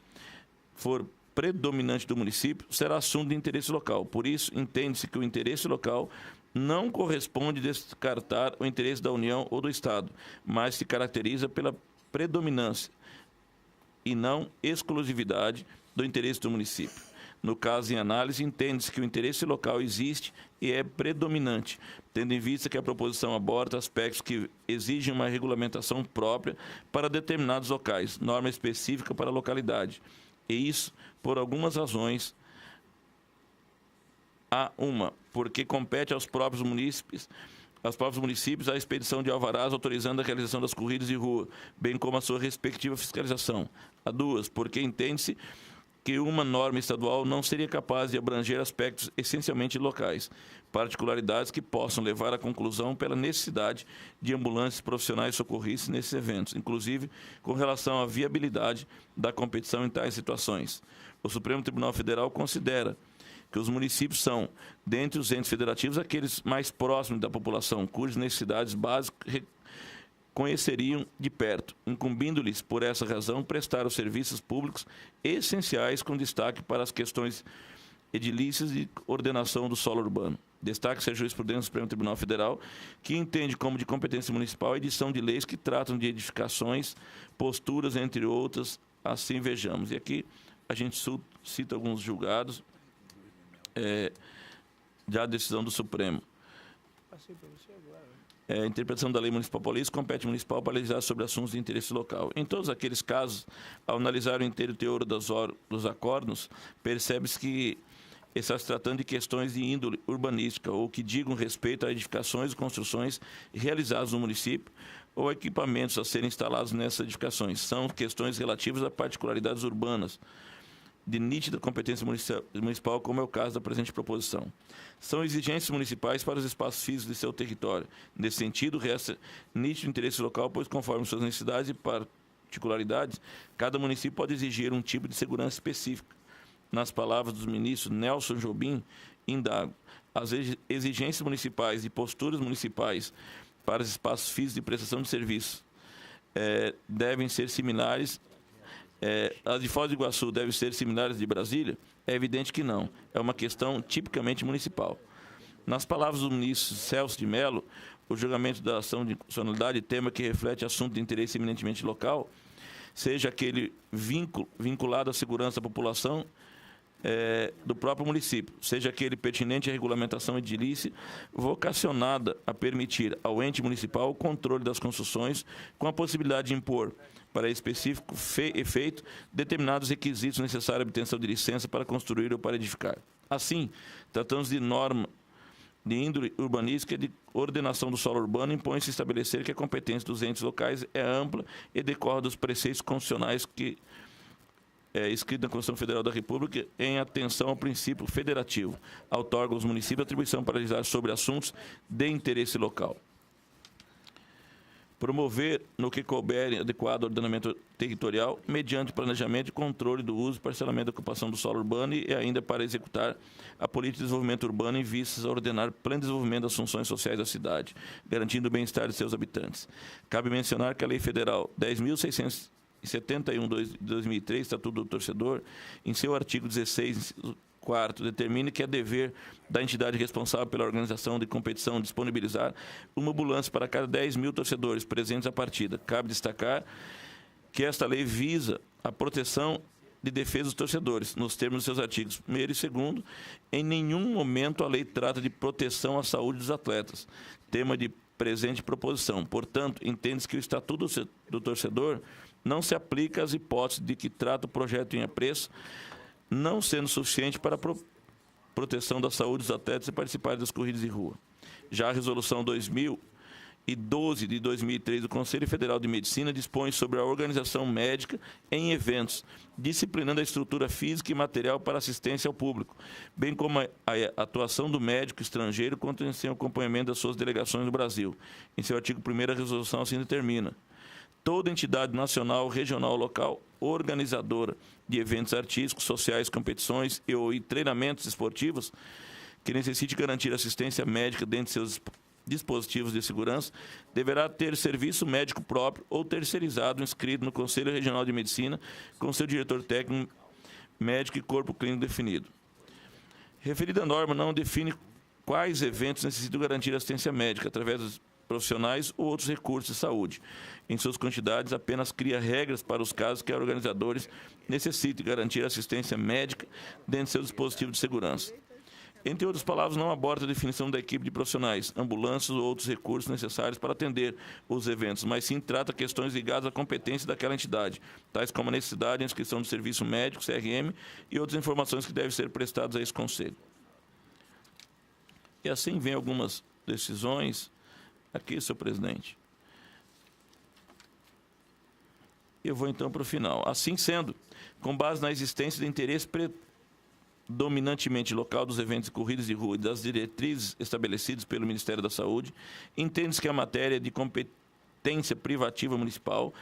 for predominante do município, será assunto de interesse local. Por isso, entende-se que o interesse local não corresponde a descartar o interesse da União ou do Estado, mas se caracteriza pela predominância e não exclusividade do interesse do município. No caso em análise, entende-se que o interesse local existe e é predominante, tendo em vista que a proposição aborda aspectos que exigem uma regulamentação própria para determinados locais, norma específica para a localidade. E isso por algumas razões. Há uma, porque compete aos próprios munícipes a expedição de alvarás autorizando a realização das corridas de rua, bem como a sua respectiva fiscalização. Há duas, porque entende-se que uma norma estadual não seria capaz de abranger aspectos essencialmente locais, particularidades que possam levar à conclusão pela necessidade de ambulâncias profissionais socorristas nesses eventos, inclusive com relação à viabilidade da competição em tais situações. O Supremo Tribunal Federal considera que os municípios são, dentre os entes federativos, aqueles mais próximos da população, cujas necessidades básicas conheceriam de perto, incumbindo-lhes, por essa razão, prestar os serviços públicos essenciais com destaque para as questões edilícias e ordenação do solo urbano. Destaque-se a jurisprudência do Supremo Tribunal Federal, que entende como de competência municipal a edição de leis que tratam de edificações, posturas, entre outras, assim vejamos. E aqui a gente cita alguns julgados da decisão do Supremo. Passei para você agora. A interpretação da Lei Municipal Paulista compete municipal para legislar sobre assuntos de interesse local. Em todos aqueles casos, ao analisar o inteiro teor dos acórdãos, percebe-se que está se tratando de questões de índole urbanística ou que digam respeito a edificações e construções realizadas no município ou equipamentos a serem instalados nessas edificações. São questões relativas a particularidades urbanas, de nítida competência municipal, como é o caso da presente proposição. São exigências municipais para os espaços físicos de seu território. Nesse sentido, resta nítido interesse local, pois, conforme suas necessidades e particularidades, cada município pode exigir um tipo de segurança específica. Nas palavras do ministro Nelson Jobim, indago, as exigências municipais e posturas municipais para os espaços físicos de prestação de serviços devem ser similares. As de Foz do Iguaçu devem ser similares de Brasília? É evidente que não. É uma questão tipicamente municipal. Nas palavras do ministro Celso de Mello, o julgamento da ação de inconstitucionalidade, tema que reflete assunto de interesse eminentemente local, seja aquele vinculado à segurança da população do próprio município, seja aquele pertinente à regulamentação edilícia, vocacionada a permitir ao ente municipal o controle das construções, com a possibilidade de impor, para específico efeito, determinados requisitos necessários à obtenção de licença para construir ou para edificar. Assim, tratando-se de norma de índole urbanística e de ordenação do solo urbano, impõe-se estabelecer que a competência dos entes locais é ampla e decorre dos preceitos constitucionais que escrito na Constituição Federal da República, em atenção ao princípio federativo, outorga aos municípios a atribuição para legislar sobre assuntos de interesse local. Promover, no que couber, adequado ordenamento territorial, mediante planejamento e controle do uso e parcelamento da ocupação do solo urbano e ainda para executar a política de desenvolvimento urbano em vistas a ordenar pleno desenvolvimento das funções sociais da cidade, garantindo o bem-estar de seus habitantes. Cabe mencionar que a Lei Federal 10.671 de 2003, Estatuto do Torcedor, em seu artigo 16, quarto, determina que é dever da entidade responsável pela organização de competição disponibilizar uma ambulância para cada 10 mil torcedores presentes à partida. Cabe destacar que esta lei visa a proteção de defesa dos torcedores, nos termos de seus artigos 1º e 2º. Em nenhum momento a lei trata de proteção à saúde dos atletas, tema de presente proposição. Portanto, entende-se que o Estatuto do Torcedor não se aplica às hipóteses de que trata o projeto em apreço, não sendo suficiente para a proteção da saúde dos atletas e participarem das corridas de rua. Já a Resolução 2012 de 2003 do Conselho Federal de Medicina dispõe sobre a organização médica em eventos, disciplinando a estrutura física e material para assistência ao público, bem como a atuação do médico estrangeiro quanto em seu acompanhamento das suas delegações no Brasil. Em seu artigo 1º, a resolução assim determina: toda entidade nacional, regional ou local, organizadora de eventos artísticos, sociais, competições e treinamentos esportivos, que necessite garantir assistência médica dentro de seus dispositivos de segurança, deverá ter serviço médico próprio ou terceirizado inscrito no Conselho Regional de Medicina, com seu diretor técnico, médico e corpo clínico definido. Referida norma não define quais eventos necessitam garantir assistência médica através dos profissionais ou outros recursos de saúde. Em suas quantidades, apenas cria regras para os casos que organizadores necessitem garantir assistência médica dentro de seu dispositivo de segurança. Entre outras palavras, não aborda a definição da equipe de profissionais, ambulâncias ou outros recursos necessários para atender os eventos, mas sim trata questões ligadas à competência daquela entidade, tais como a necessidade, a inscrição do serviço médico, CRM e outras informações que devem ser prestadas a esse conselho. E assim vem algumas decisões. Aqui, senhor presidente. Eu vou então para o final. Assim sendo, com base na existência de interesse predominantemente local dos eventos e corridas de rua e das diretrizes estabelecidas pelo Ministério da Saúde, entende-se que a matéria de competência privativa municipal,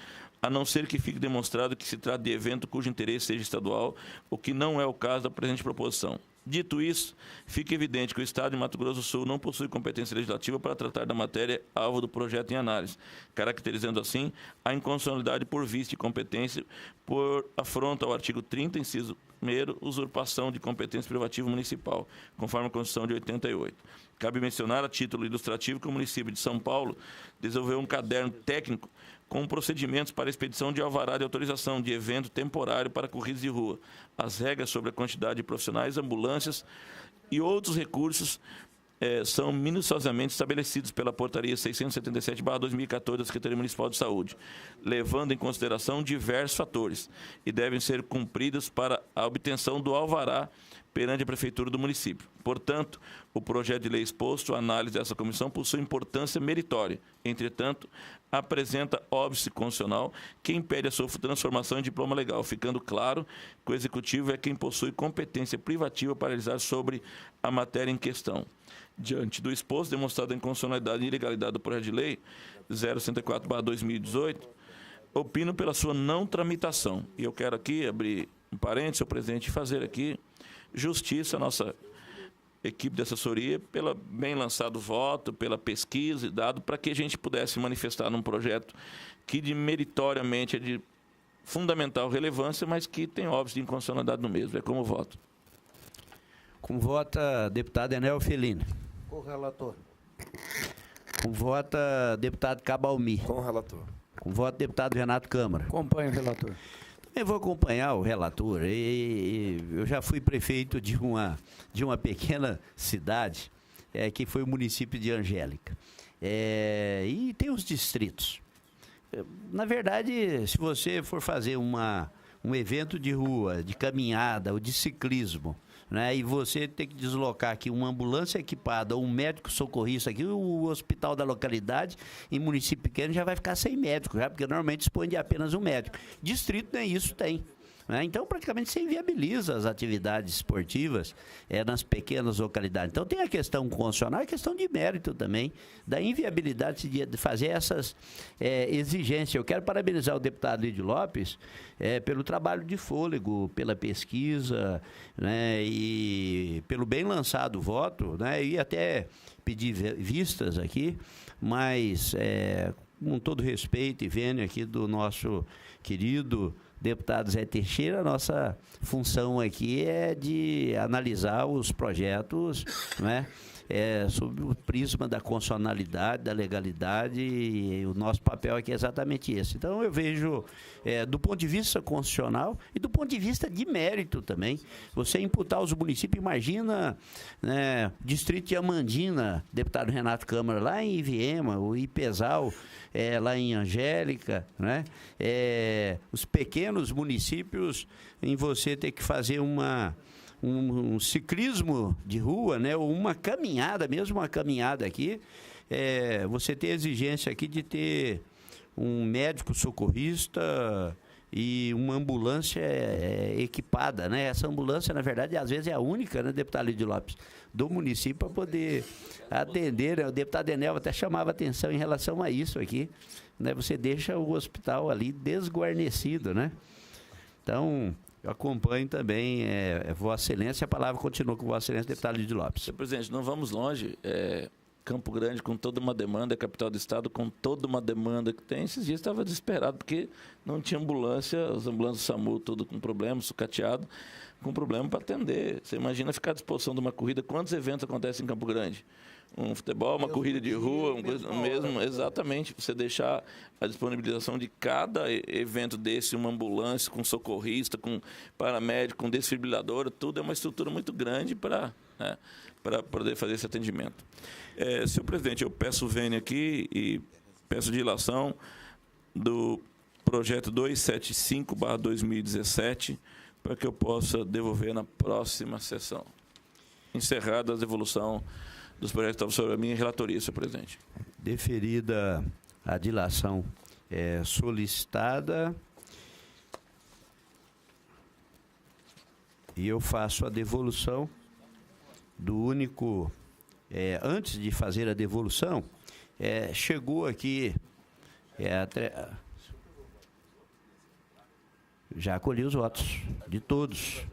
a não ser que fique demonstrado que se trata de evento cujo interesse seja estadual, o que não é o caso da presente proposição. Dito isso, fica evidente que o Estado de Mato Grosso do Sul não possui competência legislativa para tratar da matéria alvo do projeto em análise, caracterizando assim a inconstitucionalidade por vício de competência por afronta ao artigo 30, inciso 1º, usurpação de competência privativa municipal, conforme a Constituição de 88. Cabe mencionar, a título ilustrativo, que o município de São Paulo desenvolveu um caderno técnico com procedimentos para expedição de alvará de autorização de evento temporário para corridas de rua, as regras sobre a quantidade de profissionais, ambulâncias e outros recursos são minuciosamente estabelecidos pela Portaria 677/2014 da Secretaria Municipal de Saúde, levando em consideração diversos fatores e devem ser cumpridos para a obtenção do alvará perante a Prefeitura do município. Portanto, o projeto de lei exposto à análise dessa comissão possui importância meritória. Entretanto, apresenta óbice constitucional que impede a sua transformação em diploma legal, ficando claro que o Executivo é quem possui competência privativa para realizar sobre a matéria em questão. Diante do exposto, demonstrada a inconstitucionalidade e ilegalidade do projeto de lei 064/2018, opino pela sua não tramitação. E eu quero aqui abrir um parênteses, senhor presidente, e fazer aqui justiça à nossa equipe de assessoria pelo bem lançado voto, pela pesquisa e dado, para que a gente pudesse manifestar num projeto que meritoriamente é de fundamental relevância, mas que tem óbice de inconstitucionalidade no mesmo. É como voto. Como vota deputado Enel Felino? Com o relator. Como vota deputado Cabalmi? Com o relator. Como vota deputado Renato Câmara? Acompanhe o relator. Eu vou acompanhar o relator. Eu já fui prefeito de uma pequena cidade, que foi o município de Angélica. E tem os distritos. Na verdade, se você for fazer um evento de rua, de caminhada ou de ciclismo, né, e você tem que deslocar aqui uma ambulância equipada ou um médico socorrista aqui, o hospital da localidade, em município pequeno, já vai ficar sem médico, já, porque normalmente dispõe de apenas um médico. Distrito nem isso tem. né? Então, praticamente, você inviabiliza as atividades esportivas nas pequenas localidades. Então, tem a questão constitucional e a questão de mérito também, da inviabilidade de fazer essas exigências. Eu quero parabenizar o deputado Lídio Lopes pelo trabalho de fôlego, pela pesquisa, né, e pelo bem lançado voto, né, e até pedir vistas aqui, mas com todo respeito e vênia aqui do nosso querido deputado Zé Teixeira, a nossa função aqui é de analisar os projetos, né, sob o prisma da constitucionalidade, da legalidade, e o nosso papel aqui é exatamente esse. Então, eu vejo, do ponto de vista constitucional e do ponto de vista de mérito também, você imputar aos municípios, imagina, né, distrito de Amandina, deputado Renato Câmara, lá em Iviema, o Ipesal, lá em Angélica, né, os pequenos municípios, em você ter que fazer um ciclismo de rua, né, ou uma caminhada, mesmo uma caminhada aqui, você tem a exigência aqui de ter um médico socorrista e uma ambulância equipada, né? Essa ambulância, na verdade, às vezes é a única, né, deputado Lídio Lopes, do município para poder atender, né? O deputado Enel até chamava atenção em relação a isso aqui, né? Você deixa o hospital ali desguarnecido, né? Então, eu acompanho também Vossa Excelência, a palavra continua com Vossa Excelência, deputado Lídio Lopes. Senhor presidente, não vamos longe. Campo Grande com toda uma demanda, capital do estado com toda uma demanda que tem. Esses dias estava desesperado porque não tinha ambulância, as ambulâncias do SAMU tudo com problema, sucateado, com problema para atender. Você imagina ficar à disposição de uma corrida, quantos eventos acontecem em Campo Grande? Um futebol, uma corrida de rua, exatamente, você deixar a disponibilização de cada evento desse, uma ambulância com socorrista, com paramédico, com desfibriladora, tudo é uma estrutura muito grande para poder fazer esse atendimento. Senhor presidente, eu peço vênia aqui e peço dilação do projeto 275/2017 para que eu possa devolver na próxima sessão. Encerrada a devolução dos projetos que estavam sobre a minha relatoria, senhor presidente. Deferida a dilação solicitada, e eu faço a devolução do único... antes de fazer a devolução, chegou aqui... já acolhi os votos de todos.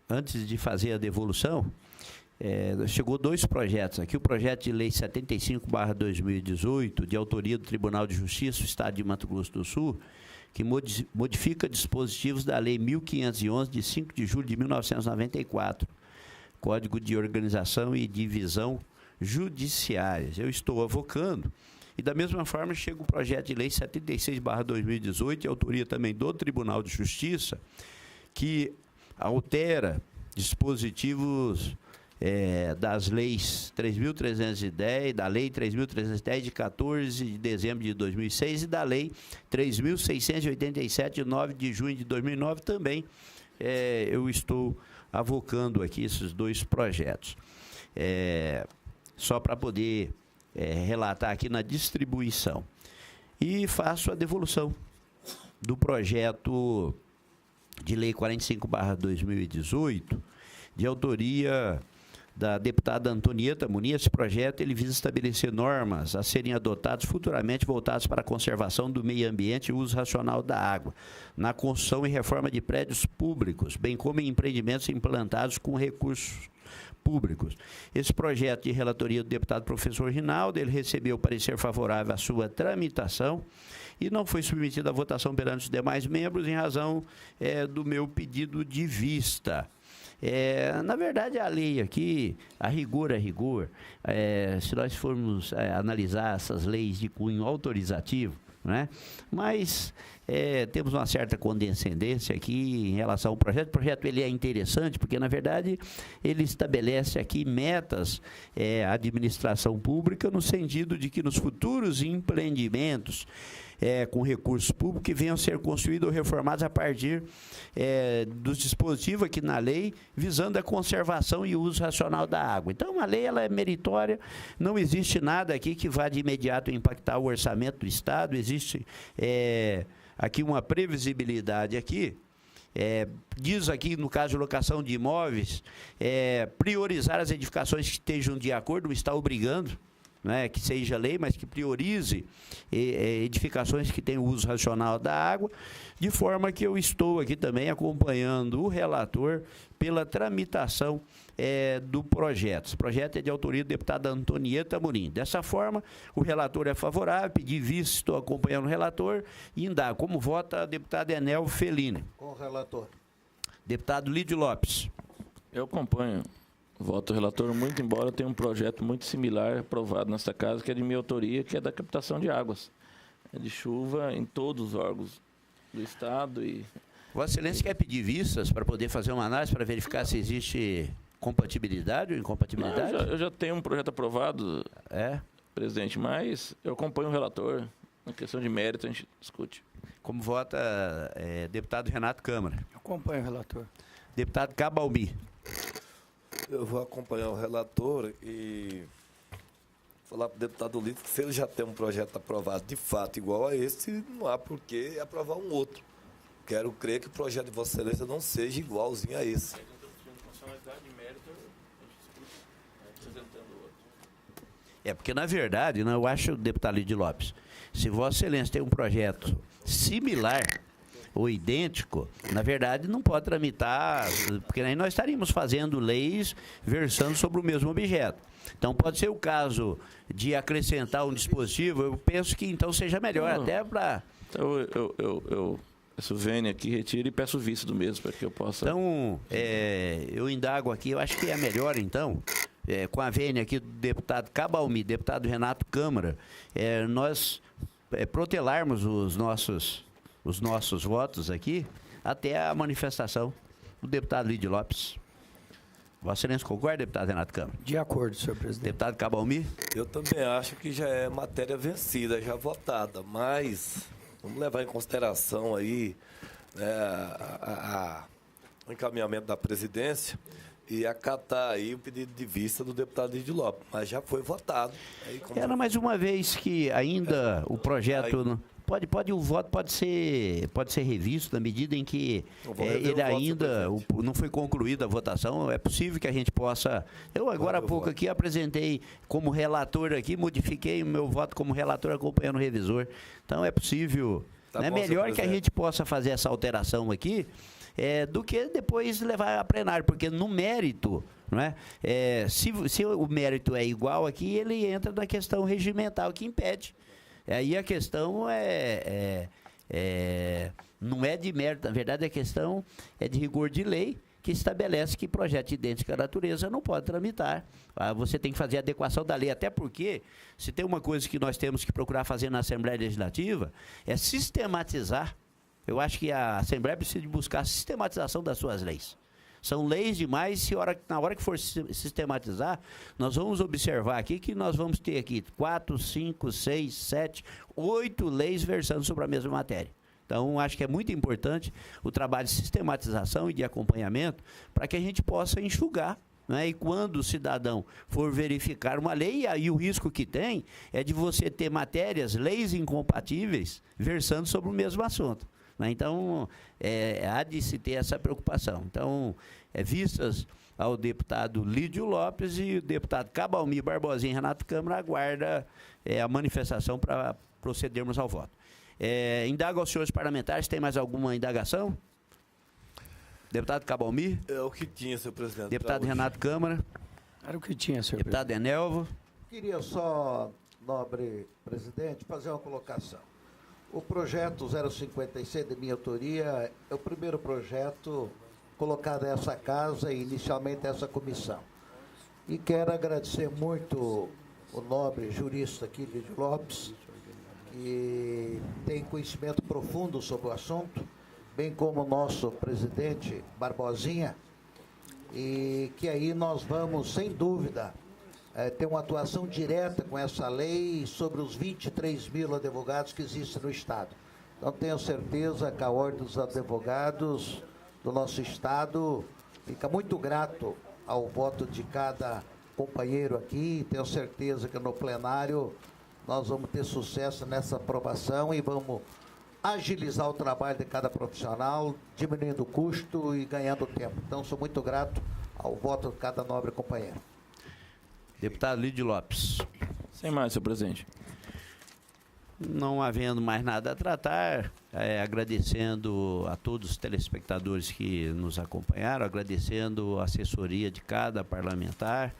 Antes de fazer a devolução, chegou 2 projetos aqui. O projeto de lei 75/2018, de autoria do Tribunal de Justiça do Estado de Mato Grosso do Sul, que modifica dispositivos da Lei 1511, de 5 de julho de 1994, Código de Organização e Divisão Judiciárias. Eu estou avocando. E, da mesma forma, chega o projeto de lei 76/2018, de autoria também do Tribunal de Justiça, que altera dispositivos das leis 3.310, da lei 3.310 de 14 de dezembro de 2006 e da lei 3.687 de 9 de junho de 2009 também. Eu estou avocando aqui esses 2 projetos. Só para poder relatar aqui na distribuição. E faço a devolução do projeto de lei 45/2018, de autoria da deputada Antonieta Muniz. Esse projeto ele visa estabelecer normas a serem adotadas futuramente voltadas para a conservação do meio ambiente e uso racional da água, na construção e reforma de prédios públicos, bem como em empreendimentos implantados com recursos públicos. Esse projeto de relatoria do deputado professor Rinaldo, ele recebeu parecer favorável à sua tramitação e não foi submetido à votação perante os demais membros em razão do meu pedido de vista. Na verdade, a lei aqui, a rigor, se nós formos analisar essas leis de cunho autorizativo, né? Mas temos uma certa condescendência aqui em relação ao projeto. O projeto ele é interessante porque, na verdade, ele estabelece aqui metas à administração pública no sentido de que nos futuros empreendimentos com recursos públicos que venham a ser construídos ou reformados a partir dos dispositivos aqui na lei, visando a conservação e o uso racional da água. Então, a lei ela é meritória, não existe nada aqui que vá de imediato impactar o orçamento do Estado, existe aqui uma previsibilidade aqui. Diz aqui, no caso de locação de imóveis, priorizar as edificações que estejam de acordo, não está obrigando, né, que seja lei, mas que priorize edificações que tenham uso racional da água, de forma que eu estou aqui também acompanhando o relator pela tramitação do projeto. Esse projeto é de autoria do deputado Antonieta Amorim. Dessa forma, o relator é favorável, pedi vista, estou acompanhando o relator e indago. Como vota a deputada Enel Felini? Com o relator. Deputado Lídio Lopes. Eu acompanho. Voto relator, muito embora tenha um projeto muito similar aprovado nesta casa, que é de minha autoria, que é da captação de águas. É de chuva em todos os órgãos do Estado. Vossa Excelência quer pedir vistas para poder fazer uma análise para verificar se existe compatibilidade ou incompatibilidade? Não, eu já tenho um projeto aprovado, presidente, mas eu acompanho o relator. Na questão de mérito, a gente discute. Como vota deputado Renato Câmara? Eu acompanho o relator. Deputado Cabalmi. Eu vou acompanhar o relator e falar para o deputado Lito que se ele já tem um projeto aprovado de fato igual a esse, não há por que aprovar um outro. Quero crer que o projeto de Vossa Excelência não seja igualzinho a esse. Porque, na verdade, eu acho, deputado Lídio Lopes, se Vossa Excelência tem um projeto similar ou idêntico, na verdade, não pode tramitar, porque aí nós estaríamos fazendo leis versando sobre o mesmo objeto. Então, pode ser o caso de acrescentar um dispositivo, eu penso que então seja melhor, até para... Então, eu peço vênia aqui, retiro e peço vista do mesmo, para que eu possa... Então, eu indago aqui, eu acho que é melhor, então, com a vênia aqui do deputado Cabalmi, deputado Renato Câmara, nós protelarmos os nossos votos aqui até a manifestação do deputado Lídio Lopes. Vossa Excelência concorda, deputado Renato Câmara? De acordo, senhor presidente. Deputado Cabalmi? Eu também acho que já é matéria vencida, já votada, mas vamos levar em consideração aí o encaminhamento da presidência e acatar aí o pedido de vista do deputado Lídio Lopes, mas já foi votado. Aí, Era mais uma vez que ainda o projeto... O voto pode ser revisto na medida em que ele ainda não foi concluída a votação. É possível que a gente possa... Eu agora há pouco aqui apresentei como relator aqui, modifiquei o meu voto como relator acompanhando o revisor. Então é possível... É melhor que a gente possa fazer essa alteração aqui do que depois levar a plenário, porque no mérito... Não é? Se o mérito é igual aqui, ele entra na questão regimental que impede. Aí a questão não é de mérito, na verdade a questão é de rigor de lei, que estabelece que projeto de idêntica natureza não pode tramitar. Você tem que fazer a adequação da lei, até porque, se tem uma coisa que nós temos que procurar fazer na Assembleia Legislativa, é sistematizar. Eu acho que a Assembleia precisa de buscar a sistematização das suas leis. São leis demais, na hora que for sistematizar, nós vamos observar aqui que nós vamos ter aqui 4, 5, 6, 7, 8 leis versando sobre a mesma matéria. Então, acho que é muito importante o trabalho de sistematização e de acompanhamento para que a gente possa enxugar, né? E quando o cidadão for verificar uma lei, aí o risco que tem é de você ter leis incompatíveis, versando sobre o mesmo assunto. Então, há de se ter essa preocupação. Então, vistas ao deputado Lídio Lopes e o deputado Cabalmi Barbosinha e Renato Câmara aguarda a manifestação para procedermos ao voto. Indago aos senhores parlamentares, tem mais alguma indagação? Deputado Cabalmi? É o que tinha, senhor presidente. Deputado Renato Câmara? Era o que tinha, senhor deputado presidente. Enelvo? Queria só, nobre presidente, fazer uma colocação. O projeto 056, de minha autoria, é o primeiro projeto colocado nessa casa e inicialmente essa comissão. E quero agradecer muito o nobre jurista aqui, Lídio Lopes, que tem conhecimento profundo sobre o assunto, bem como o nosso presidente Barbosinha, e que aí nós vamos, sem dúvida, ter uma atuação direta com essa lei sobre os 23 mil advogados que existem no Estado. Então, tenho certeza que a Ordem dos Advogados do nosso Estado fica muito grato ao voto de cada companheiro aqui. Tenho certeza que no plenário nós vamos ter sucesso nessa aprovação e vamos agilizar o trabalho de cada profissional, diminuindo o custo e ganhando tempo. Então, sou muito grato ao voto de cada nobre companheiro. Deputado Lídio Lopes. Sem mais, senhor presidente. Não havendo mais nada a tratar, agradecendo a todos os telespectadores que nos acompanharam, agradecendo a assessoria de cada parlamentar,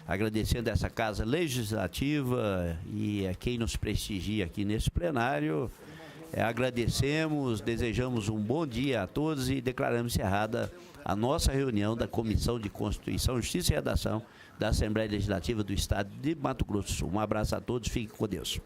agradecendo essa Casa Legislativa e a quem nos prestigia aqui nesse plenário. Agradecemos, desejamos um bom dia a todos e declaramos encerrada a nossa reunião da Comissão de Constituição, Justiça e Redação da Assembleia Legislativa do Estado de Mato Grosso do Sul. Um abraço a todos, fiquem com Deus.